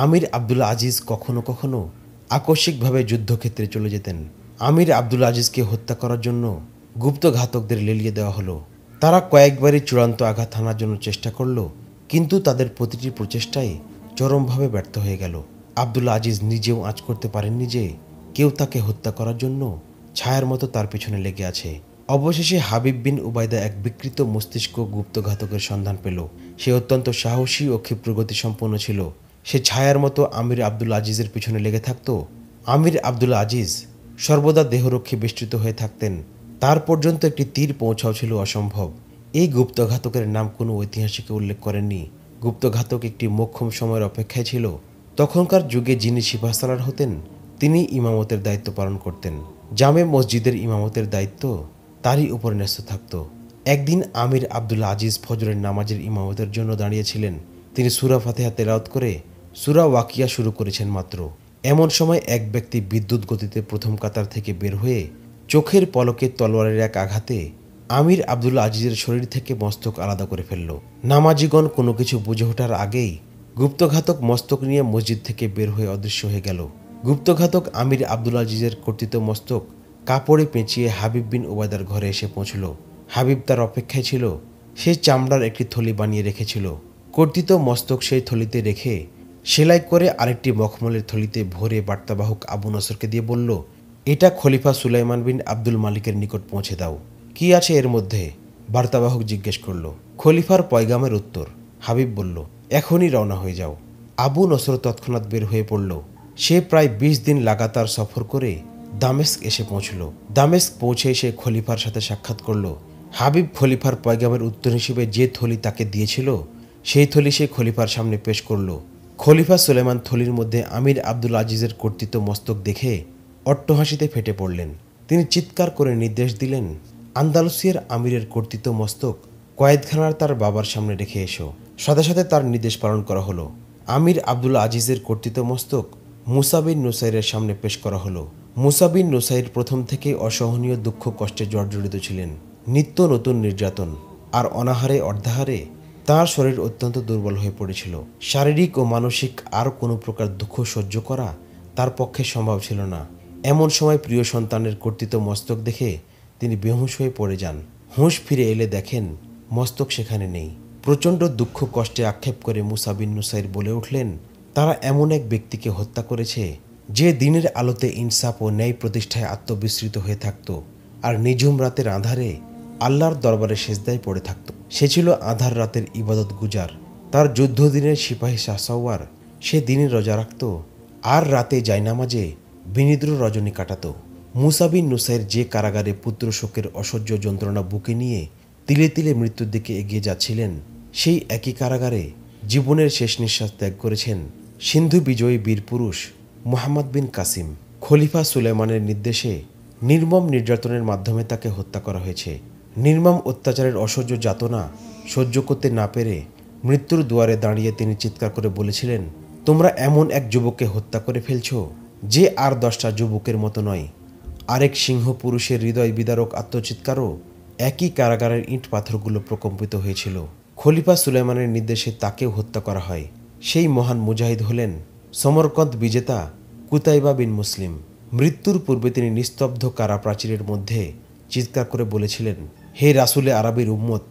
A: আমির আব্দুল আজিজ কখনো কখনো আকস্মিকভাবে যুদ্ধক্ষেত্রে চলে যেতেন। আমির আব্দুল আজিজকে হত্যা করার জন্য গুপ্ত ঘাতকদের লেলিয়ে দেওয়া হলো। তারা কয়েকবারই চূড়ান্ত আঘাত হানার জন্য চেষ্টা করল, কিন্তু তাদের প্রতিটি প্রচেষ্টাই চরমভাবে ব্যর্থ হয়ে গেল। আব্দুল আজিজ নিজেও আঁচ করতে পারেননি যে কেউ তাকে হত্যা করার জন্য ছায়ার মতো তার পিছনে লেগে আছে। অবশেষে হাবিব বিন উবায়দা এক বিকৃত মস্তিষ্ক গুপ্ত ঘাতকের সন্ধান পেল। সে অত্যন্ত সাহসী ও ক্ষিপ্রগতি সম্পন্ন ছিল। সে ছায়ার মতো আমির আব্দুল আজিজের পিছনে লেগে থাকত। আমির আব্দুল আজিজ সর্বদা দেহরক্ষী বেষ্টিত হয়ে থাকতেন। তার পর্যন্ত একটি তীর পৌঁছাও ছিল অসম্ভব। এই গুপ্তঘাতকের নাম কোনো ঐতিহাসিকে উল্লেখ করেননি। গুপ্তঘাতক একটি মোক্ষম সময়ের অপেক্ষায় ছিল। তখনকার যুগে যিনি সিপাহসালার হতেন তিনি ইমামতের দায়িত্ব পালন করতেন। জামে মসজিদের ইমামতের দায়িত্ব তারই উপর ন্যস্ত থাকত। একদিন আমির আব্দুল আজিজ ফজরের নামাজের ইমামতের জন্য দাঁড়িয়েছিলেন। তিনি সূরা ফাতিহা তেলাওয়াত করে সূরা ওয়াকিয়া শুরু করেছেন মাত্র। এমন সময় এক ব্যক্তি বিদ্যুৎ গতিতে প্রথম কাতার থেকে বের হয়ে চোখের পলকে তলোয়ারের এক আঘাতে আমির আব্দুল আজিজের শরীর থেকে মস্তক আলাদা করে ফেলল। নামাজিগণ কোনো কিছু বুঝে ওঠার আগেই গুপ্তঘাতক মস্তক নিয়ে মসজিদ থেকে বের হয়ে অদৃশ্য হয়ে গেল। গুপ্তঘাতক আমির আব্দুল আজিজের কর্তৃত মস্তক কাপড়ে পেঁচিয়ে হাবিব বিন উবায়দার ঘরে এসে পৌঁছল। হাবিব তার অপেক্ষায় ছিল। সে চামড়ার একটি থলি বানিয়ে রেখেছিল। কর্তৃত মস্তক সেই থলিতে রেখে সেলাই করে আরেকটি মখমলের থলিতে ভরে বার্তাবাহক আবু নসরকে দিয়ে বলল, এটা খলিফা সুলাইমান বিন আব্দুল মালিকের নিকট পৌঁছে দাও। কি আছে এর মধ্যে? বার্তাবাহক জিজ্ঞেস করল। খলিফার পয়গামের উত্তর। হাবিব বলল, এখনই রওনা হয়ে যাও। আবু নসর তৎক্ষণাৎ বের হয়ে পড়ল। সে প্রায় 20 দিন লাগাতার সফর করে দামেস্ক এসে পৌঁছল। দামেস্ক পৌঁছে সে খলিফার সাথে সাক্ষাৎ করল। হাবিব খলিফার পয়গামের উত্তর হিসেবে যে থলি তাকে দিয়েছিল সেই থলি সে খলিফার সামনে পেশ করল। খলিফা সুলাইমান থলির মধ্যে আমির আব্দুল আজিজের কর্তৃত মস্তক দেখে অট্টহাসিতে ফেটে পড়লেন। তিনি চিৎকার করে নির্দেশ দিলেন, আন্দালুসিয়ার আমিরের কর্তৃত মস্তক কয়েদখানার তার বাবার সামনে রেখে এসো। সাথে সাথে তার নির্দেশ পালন করা হলো। আমির আব্দুল আজিজের কর্তৃত মস্তক মুসা বিন নুসাইরের সামনে পেশ করা হলো। মুসা বিন নুসাইর প্রথম থেকেই অসহনীয় দুঃখ কষ্টে জর্জরিত ছিলেন। নিত্য নতুন নির্যাতন আর অনাহারে অর্ধাহারে তার শরীর অত্যন্ত দুর্বল হয়ে পড়েছিল। শারীরিক ও মানসিক আর কোনো প্রকার দুঃখ সহ্য করা তার পক্ষে সম্ভব ছিল না। এমন সময় প্রিয় সন্তানের কর্তৃত মস্তক দেখে তিনি বেহুঁশ হয়ে পড়ে যান। হুঁশ ফিরে এলে দেখেন মস্তক সেখানে নেই। প্রচণ্ড দুঃখ কষ্টে আক্ষেপ করে মুসা বিন নুসাইর বলে উঠলেন, তারা এমন এক ব্যক্তিকে হত্যা করেছে যে দিনের আলোতে ইনসাফ ও ন্যায় প্রতিষ্ঠায় আত্মবিস্মৃত হয়ে থাকত আর নিঝুম রাতের আঁধারে আল্লাহর দরবারে সেজদায় পড়ে থাকত। সে ছিল আঁধার রাতের ইবাদত গুজার। তার যুদ্ধদিনের সিপাহী শাহসাওয়ার সে দিনে রোজা রাখত আর রাতে জায়নামাজে বিনিদ্র রজনী কাটাত। মুসা বিন নুসাইর যে কারাগারে পুত্র শোকের অসহ্য যন্ত্রণা বুকে নিয়ে তিলে তিলে মৃত্যুর দিকে এগিয়ে যাচ্ছিলেন, সেই একই কারাগারে জীবনের শেষ নিঃশ্বাস ত্যাগ করেছেন সিন্ধু বিজয়ী বীরপুরুষ মুহাম্মদ বিন কাসিম। খলিফা সুলাইমানের নির্দেশে নির্মম নির্যাতনের মাধ্যমে তাকে হত্যা করা হয়েছে। নির্মম অত্যাচারের অসহ্য যাতনা সহ্য করতে না পেরে মৃত্যুর দুয়ারে দাঁড়িয়ে তিনি চিৎকার করে বলেছিলেন, তোমরা এমন এক যুবককে হত্যা করে ফেলছ যে আর 10টা যুবকের মতো নয়। আরেক সিংহ পুরুষের হৃদয় বিদারক আত্মচিৎকারও একই কারাগারের ইট পাথরগুলো প্রকম্পিত হয়েছিল। খলিফা সুলাইমানের নির্দেশে তাকেও হত্যা করা হয়। সেই মহান মুজাহিদ হলেন সমরকন্দ বিজেতা কুতাইবা বিন মুসলিম। মৃত্যুর পূর্বে তিনি নিস্তব্ধ কারা প্রাচীরের মধ্যে চিৎকার করে বলেছিলেন, হে রাসূলে আরবের উম্মত,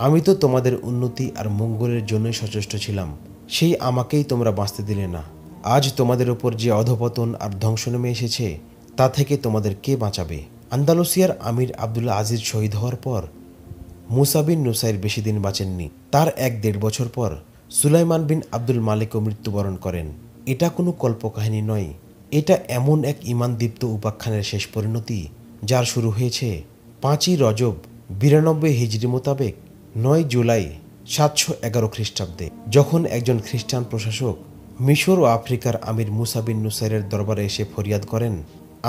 A: আমি তো তোমাদের উন্নতি আর মঙ্গলের জন্যই সচেষ্ট ছিলাম, সেই আমাকেই তোমরা বাঁচতে দিলে না। আজ তোমাদের ওপর যে অধপতন আর ধ্বংস নেমে এসেছে তা থেকে তোমাদের কে বাঁচাবে? আন্দালুসিয়ার আমির আব্দুল আজিজ শহীদ হওয়ার পর মুসা বিন নুসাইর বেশি দিন বাঁচেননি। তার 1-1.5 বছর পর সুলাইমান বিন আব্দুল মালিকও মৃত্যুবরণ করেন। এটা কোনো কল্পকাহিনী নয়, এটা এমন এক ঈমানদীপ্ত উপাখ্যানের শেষ পরিণতি যার শুরু হয়েছে 5ই রজব 92 হিজরি মোতাবেক 9 জুলাই 711 খ্রিস্টাব্দে, যখন একজন খ্রিস্টান প্রশাসক মিশর ও আফ্রিকার আমির মুসা বিন নুসাইরের দরবারে এসে ফরিয়াদ করেন,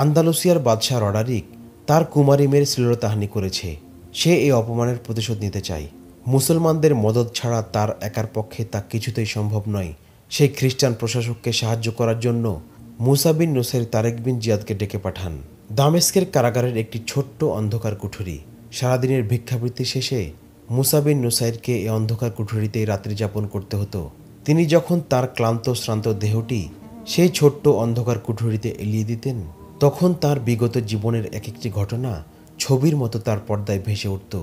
A: আন্দালুসিয়ার বাদশাহ রডারিক তার কুমারী মেয়ের শ্লীলতাহানি করেছে। সে এই অপমানের প্রতিশোধ নিতে চায়। মুসলমানদের মদদ ছাড়া তার একার পক্ষে তা কিছুতেই সম্ভব নয়। সেই খ্রিস্টান প্রশাসককে সাহায্য করার জন্য মুসা বিন নুসাইর তারেক বিন জিয়াদকে ডেকে পাঠান। দামেস্কের কারাগারের একটি ছোট্ট অন্ধকার কুঠুরি। সারাদিনের ভিক্ষাবৃত্তি শেষে মুসা বিন নুসাইরকে এই অন্ধকার কুঠুরিতেই রাত্রি যাপন করতে হতো। তিনি যখন তার ক্লান্ত শ্রান্ত দেহটি সেই ছোট্ট অন্ধকার কুঠুরিতে এলিয়ে দিতেন, তখন তার বিগত জীবনের এক একটি ঘটনা ছবির মতো তার পর্দায় ভেসে উঠত।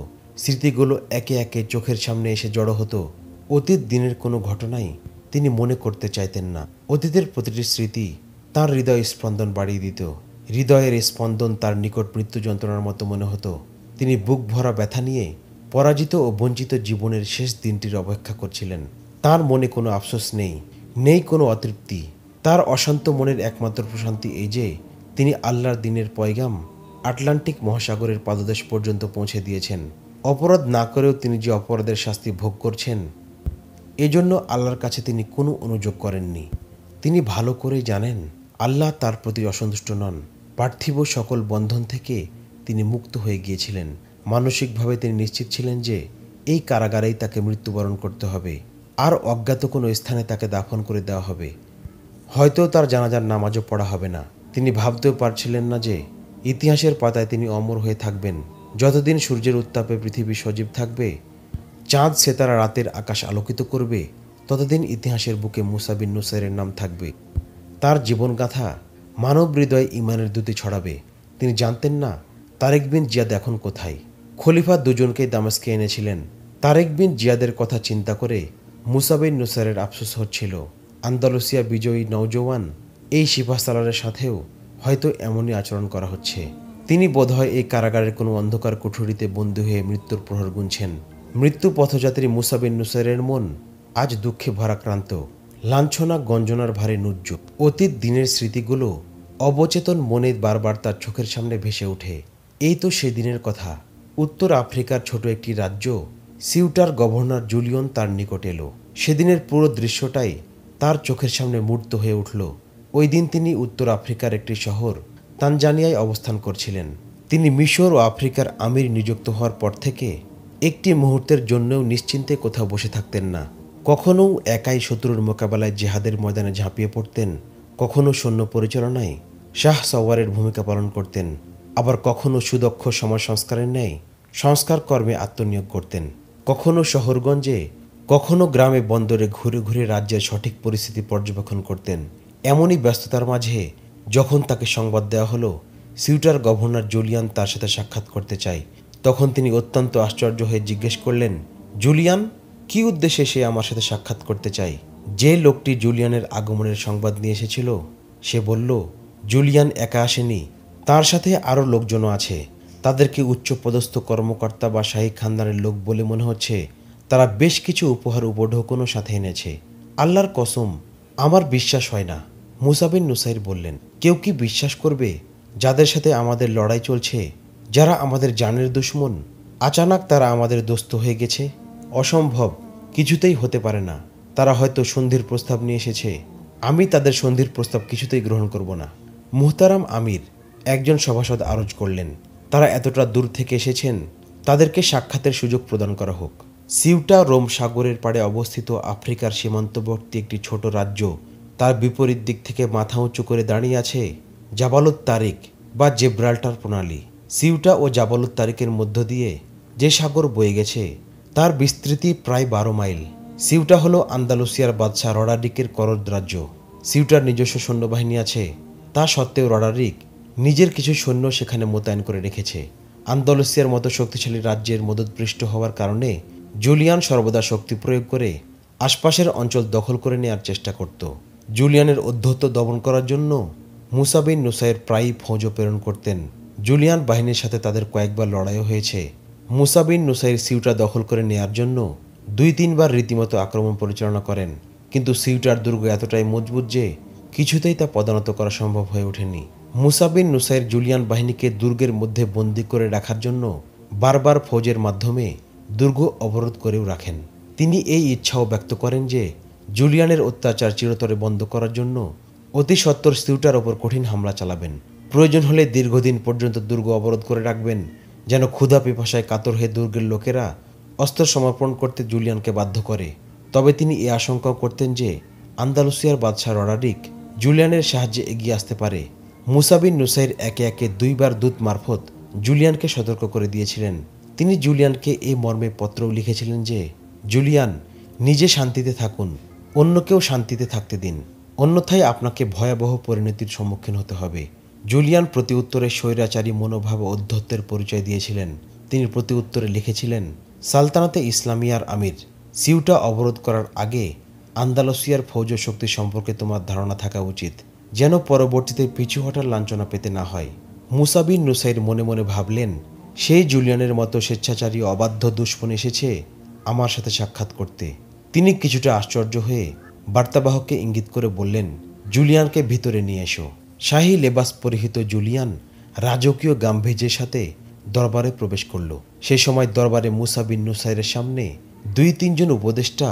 A: স্মৃতিগুলো একে একে চোখের সামনে এসে জড়ো হতো। অতীত দিনের কোনো ঘটনাই তিনি মনে করতে চাইতেন না। অতীতের প্রতিটি স্মৃতি তার হৃদয় স্পন্দন বাড়িয়ে দিত। হৃদয়ের স্পন্দন তার নিকট মৃত্যু যন্ত্রণার মতো মনে হতো। তিনি বুক ভরা ব্যথা নিয়ে পরাজিত ও বঞ্চিত জীবনের শেষ দিনটির অপেক্ষা করছিলেন। তার মনে কোনো আফসোস নেই, নেই কোনো অতৃপ্তি। তার অশান্ত মনের একমাত্র প্রশান্তি এই যে তিনি আল্লাহর দিনের পয়গাম আটলান্টিক মহাসাগরের পাদদেশ পর্যন্ত পৌঁছে দিয়েছেন। অপরাধ না করেও তিনি যে অপরাধের শাস্তি ভোগ করছেন, এজন্য আল্লাহর কাছে তিনি কোনো অনুযোগ করেননি। তিনি ভালো করেই জানেন আল্লাহ তার প্রতি অসন্তুষ্ট নন। পার্থিব সকল বন্ধন থেকে তিনি মুক্ত হয়ে গিয়েছিলেন। মানসিকভাবে তিনি নিশ্চিত ছিলেন যে এই কারাগারেই তাকে মৃত্যুবরণ করতে হবে, আর অজ্ঞাত কোনো স্থানে তাকে দাফন করে দেওয়া হবে। হয়তো তার জানাজার নামাজও পড়া হবে না। তিনি ভাবতেও পারছিলেন না যে ইতিহাসের পাতায় তিনি অমর হয়ে থাকবেন। যতদিন সূর্যের উত্তাপে পৃথিবী সজীব থাকবে, চাঁদ সেতারা রাতের আকাশ আলোকিত করবে, ততদিন ইতিহাসের বুকে মুসা বিন নুসাইরের নাম থাকবে। তার জীবনগাথা মানব হৃদয়ে ঈমানের দ্যুতি ছড়াবে। তিনি জানতেন না তারেক বিন জিয়াদ এখন কোথায়। খলিফা দুজনকেই দামেস্কে এনেছিলেন। তারেক বিন জিয়াদের কথা চিন্তা করে মুসা বিন নুসাইরের আফসোস হচ্ছিল। আন্দালুসিয়া বিজয়ী নওজওয়ান এই সিপাহসালারের সাথেও হয়তো এমনই আচরণ করা হচ্ছে। তিনি বোধহয় এই কারাগারের কোনো অন্ধকার কুঠুরিতে বন্দী হয়ে মৃত্যুর প্রহর গুনছেন। মৃত্যু পথযাত্রী মুসা বিন নুসাইরের মন আজ দুঃখে ভারাক্রান্ত, লাঞ্ছনা গঞ্জনার ভারে নুজ্জ। অতীত দিনের স্মৃতিগুলো অবচেতন মনে বারবার তার চোখের সামনে ভেসে ওঠে। এই তো সেদিনের কথা। উত্তর আফ্রিকার ছোট একটি রাজ্য সিউটার গভর্নর জুলিয়ন তার নিকট এলো। সেদিনের পুরো দৃশ্যটাই তার চোখের সামনে মূর্ত হয়ে উঠল। ওই দিন তিনি উত্তর আফ্রিকার একটি শহর তানজানিয়ায় অবস্থান করছিলেন। তিনি মিশর ও আফ্রিকার আমির নিযুক্ত হওয়ার পর থেকে একটি মুহূর্তের জন্যও নিশ্চিন্তে কোথাও বসে থাকতেন না। কখনও একাই শত্রুর মোকাবেলায় জেহাদের ময়দানে ঝাঁপিয়ে পড়তেন, কখনো সৈন্য পরিচালনায় শাহ সওয়ারের ভূমিকা পালন করতেন, আবার কখনো সুদক্ষ সমাজ সংস্কারের ন্যায় সংস্কার কর্মে আত্মনিয়োগ করতেন। কখনো শহরগঞ্জে, কখনো গ্রামে বন্দরে ঘুরে ঘুরে রাজ্যের সঠিক পরিস্থিতি পর্যবেক্ষণ করতেন। এমনই ব্যস্ততার মাঝে যখন তাকে সংবাদ দেওয়া হলো সিউটার গভর্নর জুলিয়ান তার সাথে সাক্ষাৎ করতে চায়, তখন তিনি অত্যন্ত আশ্চর্য হয়ে জিজ্ঞেস করলেন, জুলিয়ান, কি উদ্দেশ্যে সে আমার সাথে সাক্ষাৎ করতে চায়? যে লোকটি জুলিয়ানের আগমনের সংবাদ নিয়ে এসেছিল সে বলল, জুলিয়ান একা আসেনি, তার সাথে আরও লোকজনও আছে। তাদেরকে উচ্চপদস্থ কর্মকর্তা বা শাহী খানদানের লোক বলে মনে হচ্ছে। তারা বেশ কিছু উপহার উপঢৌকনও সাথে এনেছে। আল্লাহর কসম, আমার বিশ্বাস হয় না। মুসা বিন নুসাইর বললেন, কেউ কি বিশ্বাস করবে যাদের সাথে আমাদের লড়াই চলছে, যারা আমাদের জানের দুশমন? আচানক তারা আমাদের দোস্ত হয়ে গেছে? অসম্ভব, কিছুতেই হতে পারে না। তারা হয়তো সন্ধির প্রস্তাব নিয়ে এসেছে। আমি তাদের সন্ধির প্রস্তাব কিছুতেই গ্রহণ করব না। মুহতারাম আমির, একজন সভাসদ আরজ করলেন, তারা এতটা দূর থেকে এসেছেন, তাদেরকে সাক্ষাতের সুযোগ প্রদান করা হোক। সিউটা রোম সাগরের পাড়ে অবস্থিত আফ্রিকার সীমান্তবর্তী একটি ছোট রাজ্য। তার বিপরীত দিক থেকে মাথা উঁচু করে দাঁড়িয়ে আছে জাবালুত তারিক বা জেব্রাল্টার প্রণালী। সিউটা ও জাবালুত তারিকের মধ্য দিয়ে যে সাগর বয়ে গেছে তার বিস্তৃতি প্রায় 12 মাইল। সিউটা হলো আন্দালুসিয়ার বাদশাহ রডারিকের করদ রাজ্য। সিউটার নিজস্ব সৈন্যবাহিনী আছে, তা সত্ত্বেও রডারিক নিজের কিছু সৈন্য সেখানে মোতায়েন করে রেখেছে। আন্দালুসিয়ার মতো শক্তিশালী রাজ্যের মদতপৃষ্ট হওয়ার কারণে জুলিয়ান সর্বদা শক্তি প্রয়োগ করে আশপাশের অঞ্চল দখল করে নেওয়ার চেষ্টা করত। জুলিয়ানের ঔদ্ধত্য দমন করার জন্য মুসা বিন নুসাইর প্রায়ই ফৌজ প্রেরণ করতেন। জুলিয়ান বাহিনীর সাথে তাদের কয়েকবার লড়াইও হয়েছে। মুসা বিন নুসাইর সিউটা দখল করে নেয়ার জন্য 2-3 বার রীতিমতো আক্রমণ পরিচালনা করেন, কিন্তু সিউটার দুর্গ এতটাই মজবুত যে কিছুতেই তা পদানত করা সম্ভব হয়ে ওঠেনি। মুসা বিন নুসাইর জুলিয়ান বাহিনীকে দুর্গের মধ্যে বন্দী করে রাখার জন্য বারবার ফৌজের মাধ্যমে দুর্গ অবরোধ করেও রাখেন। তিনি এই ইচ্ছাও ব্যক্ত করেন যে জুলিয়ানের অত্যাচার চিরতরে বন্ধ করার জন্য অতি সত্বর সিউটার ওপর কঠিন হামলা চালাবেন। প্রয়োজন হলে দীর্ঘদিন পর্যন্ত দুর্গ অবরোধ করে রাখবেন, যেন ক্ষুধা পিপাসায় কাতর হয়ে দুর্গের লোকেরা অস্ত্র সমর্পণ করতে জুলিয়ানকে বাধ্য করে। তবে তিনি এ আশঙ্কাও করতেন যে আন্দালুসিয়ার বাদশাহ রডারিক জুলিয়ানের সাহায্যে এগিয়ে আসতে পারে। মুসা বিন নুসাইর একে একে 2 বার দূত মারফত জুলিয়ানকে সতর্ক করে দিয়েছিলেন। তিনি জুলিয়ানকে এই মর্মে পত্রও লিখেছিলেন যে, জুলিয়ান, নিজে শান্তিতে থাকুন, অন্যকেও শান্তিতে থাকতে দিন, অন্যথায় আপনাকে ভয়াবহ পরিণতির সম্মুখীন হতে হবে। জুলিয়ান প্রতি উত্তরে স্বৈরাচারী মনোভাব ও ঔদ্ধত্যের পরিচয় দিয়েছিলেন। তিনি প্রতি উত্তরে লিখেছিলেন, সালতানাতে ইসলামিয়ার আমির, সিউটা অবরোধ করার আগে আন্দালুসিয়ার ফৌজ শক্তি সম্পর্কে তোমার ধারণা থাকা উচিত, যেন পরবর্তীতে পিছু হটার লাঞ্ছনা পেতে না হয়। মুসা বিন নুসাইর মনে মনে ভাবলেন, সেই জুলিয়ানের মতো স্বেচ্ছাচারী অবাধ্য দুশমন এসেছে আমার সাথে সাক্ষাৎ করতে। তিনি কিছুটা আশ্চর্য হয়ে বার্তাবাহককে ইঙ্গিত করে বললেন, জুলিয়ানকে ভিতরে নিয়ে এসো। শাহী লেবাস পরিহিত জুলিয়ান রাজকীয় গাম্ভীর্যের সাথে দরবারে প্রবেশ করল। সে সময় দরবারে মুসা বিন নুসাইরের সামনে 2-3 জন উপদেষ্টা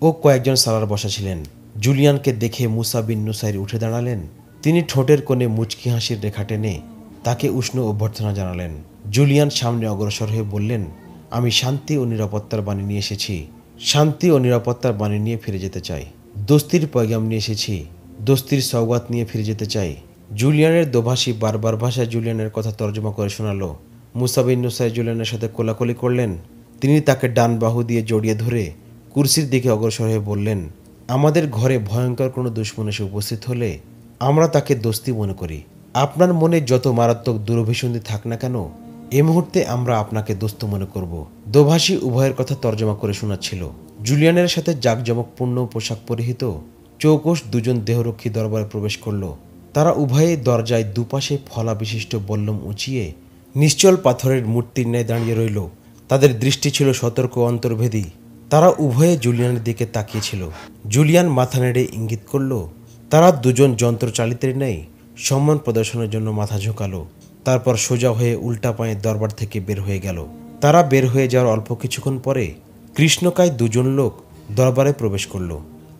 A: ও কয়েকজন সালার বসা ছিলেন। জুলিয়ানকে দেখে মুসা বিন নুসাইর উঠে দাঁড়ালেন। তিনি ঠোঁটের কোণে মুচকি হাসির রেখা টেনে তাকে উষ্ণ অভ্যর্থনা জানালেন। জুলিয়ান সামনে অগ্রসর হয়ে বললেন, আমি শান্তি ও নিরাপত্তার বাণী নিয়ে এসেছি। শান্তি ও নিরাপত্তার বাণী নিয়ে ফিরে যেতে চাই। দোস্তির পয়গাম নিয়ে এসেছি। দোস্তির সওগাত নিয়ে ফিরে যেতে চাই। জুলিয়ানের দোভাষী বারবার ভাষায় জুলিয়ানের কথা তর্জমা করে শোনালো। মুসা বিন নুসাইর জুলিয়ানের সাথে কোলাকুলি করলেন। তিনি তাকে ডান বাহু দিয়ে জড়িয়ে ধরে কুরসির দিকে অগ্রসর হয়ে বললেন, আমাদের ঘরে ভয়ঙ্কর কোনো দুশমন এসে উপস্থিত হলে আমরা তাকে দোস্তি মনে করি। আপনার মনে যত মারাত্মক দুরভিসন্ধি থাক না কেন, এই মুহূর্তে আমরা আপনাকে দোস্ত মনে করব। দোভাষী উভয়ের কথা তর্জমা করে শোনাচ্ছিল। জুলিয়ানের সাথে জাঁকজমকপূর্ণ পোশাক পরিহিত চৌকস 2 জন দেহরক্ষী দরবারে প্রবেশ করল। তারা উভয়ে দরজায় দুপাশে ফলা বিশিষ্ট বল্লম উঁচিয়ে নিশ্চল পাথরের মূর্তির ন্যায় দাঁড়িয়ে রইল। তাদের দৃষ্টি ছিল সতর্ক অন্তর্ভেদী। তারা উভয়ে জুলিয়ানের দিকে তাকিয়েছিল। জুলিয়ান মাথা নেড়ে ইঙ্গিত করল। তারা 2 জন যন্ত্রচালিতের ন্যায় সম্মান প্রদর্শনের জন্য মাথা ঝোঁকালো। তারপর সোজা হয়ে উল্টা পায়ে দরবার থেকে বের হয়ে গেল। তারা বের হয়ে যাওয়ার অল্প কিছুক্ষণ পরে কৃষ্ণকায় 2 জন লোক দরবারে প্রবেশ করল।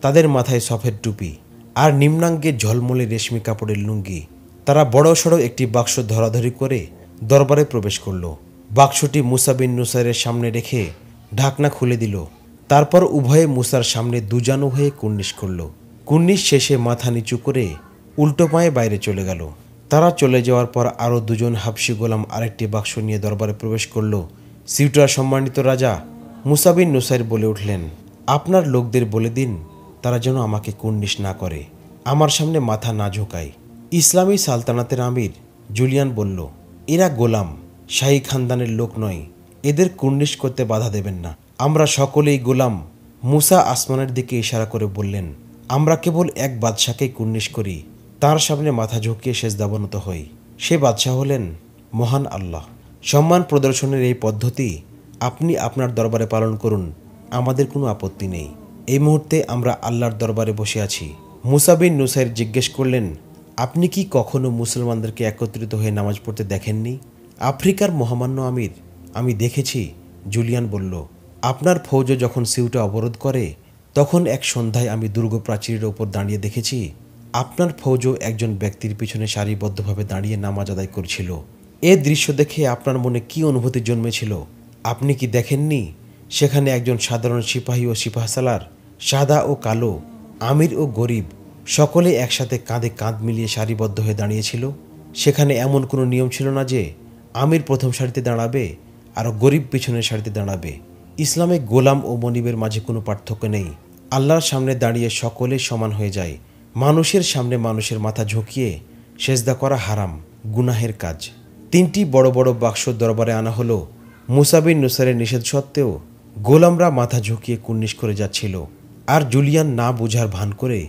A: তাদের মাথায় সফেদ টুপি আর নিম্নাঙ্গে ঝলমলে রেশমি কাপড়ের লুঙ্গি। তারা বড় সড়ো একটি বাক্স ধরাধরি করে দরবারে প্রবেশ করল। বাক্সটি মুসা বিন নুসাইরের সামনে রেখে ঢাকনা খুলে দিল। তারপর উভয়ে মুসার সামনে দুজানু হয়ে কুর্নিশ করল। কুর্নিশ শেষে মাথা নিচু করে উল্টো পায়ে বাইরে চলে গেল। তারা চলে যাওয়ার পর আরও দুজন হাবশি গোলাম আরেকটি বাক্স নিয়ে দরবারে প্রবেশ করল। সিউটার সম্মানিত রাজা মুসা বিন নুসাইর বলে উঠলেন, আপনার লোকদের বলে দিন তারা যেন আমাকে কুর্নিশ না করে, আমার সামনে মাথা না ঝোঁকায়। ইসলামী সালতানাতের আমির জুলিয়ান বলল, এরা গোলাম, শাহী খানদানের লোক নয়, এদের কুর্নিশ করতে বাধা দেবেন না। আমরা সকলেই গোলাম। মুসা আসমানের দিকে ইশারা করে বললেন, আমরা কেবল এক বাদশাকেই কুর্নিশ করি, তার সামনে মাথা ঝুঁকিয়ে সেজদাবনত হই। সে বাদশাহ হলেন মহান আল্লাহ। সম্মান প্রদর্শনের এই পদ্ধতি আপনি আপনার দরবারে পালন করুন, আমাদের কোনো আপত্তি নেই। এই মুহূর্তে আমরা আল্লাহর দরবারে বসে আছি। মুসা বিন নুসাইর জিজ্ঞেস করলেন, আপনি কি কখনো মুসলমানদেরকে একত্রিত হয়ে নামাজ পড়তে দেখেননি? আফ্রিকার মহামান্য আমির, আমি দেখেছি। জুলিয়ান বলল, আপনার ফৌজ যখন সিউটা অবরোধ করে তখন এক সন্ধ্যায় আমি দুর্গ প্রাচীরের ওপর দাঁড়িয়ে দেখেছি আপনার ফৌজ একজন ব্যক্তির পিছনে সারিবদ্ধভাবে দাঁড়িয়ে নামাজ আদায় করছিল। এ দৃশ্য দেখে আপনার মনে কি অনুভূতি জন্মেছিল আপনি কি দেখেননি? সেখানে একজন সাধারণ সিপাহী ও সিপাহসালার, সাদা ও কালো, আমির ও গরিব, সকলে একসাথে কাঁধে কাঁধ মিলিয়ে সারিবদ্ধ হয়ে দাঁড়িয়েছিল। সেখানে এমন কোনো নিয়ম ছিল না যে আমির প্রথম সারিতে দাঁড়াবে আর গরিব পিছনের সারিতে দাঁড়াবে। ইসলামে গোলাম ও মনিবের মাঝে কোনো পার্থক্য নেই। আল্লাহর সামনে দাঁড়িয়ে সকলে সমান হয়ে যায়। মানুষের সামনে মানুষের মাথা ঝুঁকিয়ে সেজদা করা হারাম, গুনাহের কাজ। 3টি বড় বড় বাক্স দরবারে আনা হলো। মুসা বিন নুসাইরের নিষেধ সত্ত্বেও গোলামরা মাথা ঝুঁকিয়ে কুর্নিশ করে যাচ্ছিল, আর জুলিয়ান না বুঝার ভান করে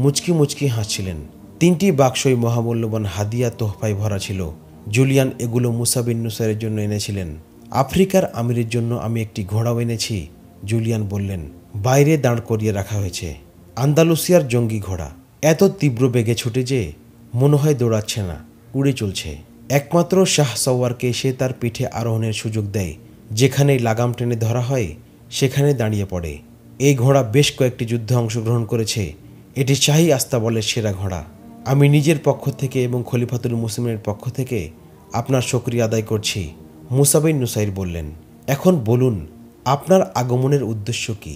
A: মুচকি মুচকি হাসছিলেন। 3টি বাক্সই মহামূল্যবান হাদিয়া তোহফায় ভরা ছিল। জুলিয়ান এগুলো মুসা বিন নুসাইরের জন্য এনেছিলেন। আফ্রিকার আমিরের জন্য আমি একটি ঘোড়াও এনেছি, জুলিয়ান বললেন। বাইরে দাঁড় করিয়ে রাখা হয়েছে। আন্দালুসিয়ার জঙ্গি ঘোড়া, এত তীব্র বেগে ছুটে যে মনে হয় দৌড়াচ্ছে না, উড়ে চলছে। একমাত্র শাহ সওয়ারকে সে তার পিঠে আরোহণের সুযোগ দেয়। যেখানেই লাগাম টেনে ধরা হয় সেখানে দাঁড়িয়ে পড়ে। এই ঘোড়া বেশ কয়েকটি যুদ্ধে অংশগ্রহণ করেছে। এটি শাহী আস্তাবলের সেরা ঘোড়া। আমি নিজের পক্ষ থেকে এবং খলিফাতুল মুসলিমের পক্ষ থেকে আপনার শুকরিয়া আদায় করছি, মুসা বিন নুসাইর বললেন। এখন বলুন, আপনার আগমনের উদ্দেশ্য কি?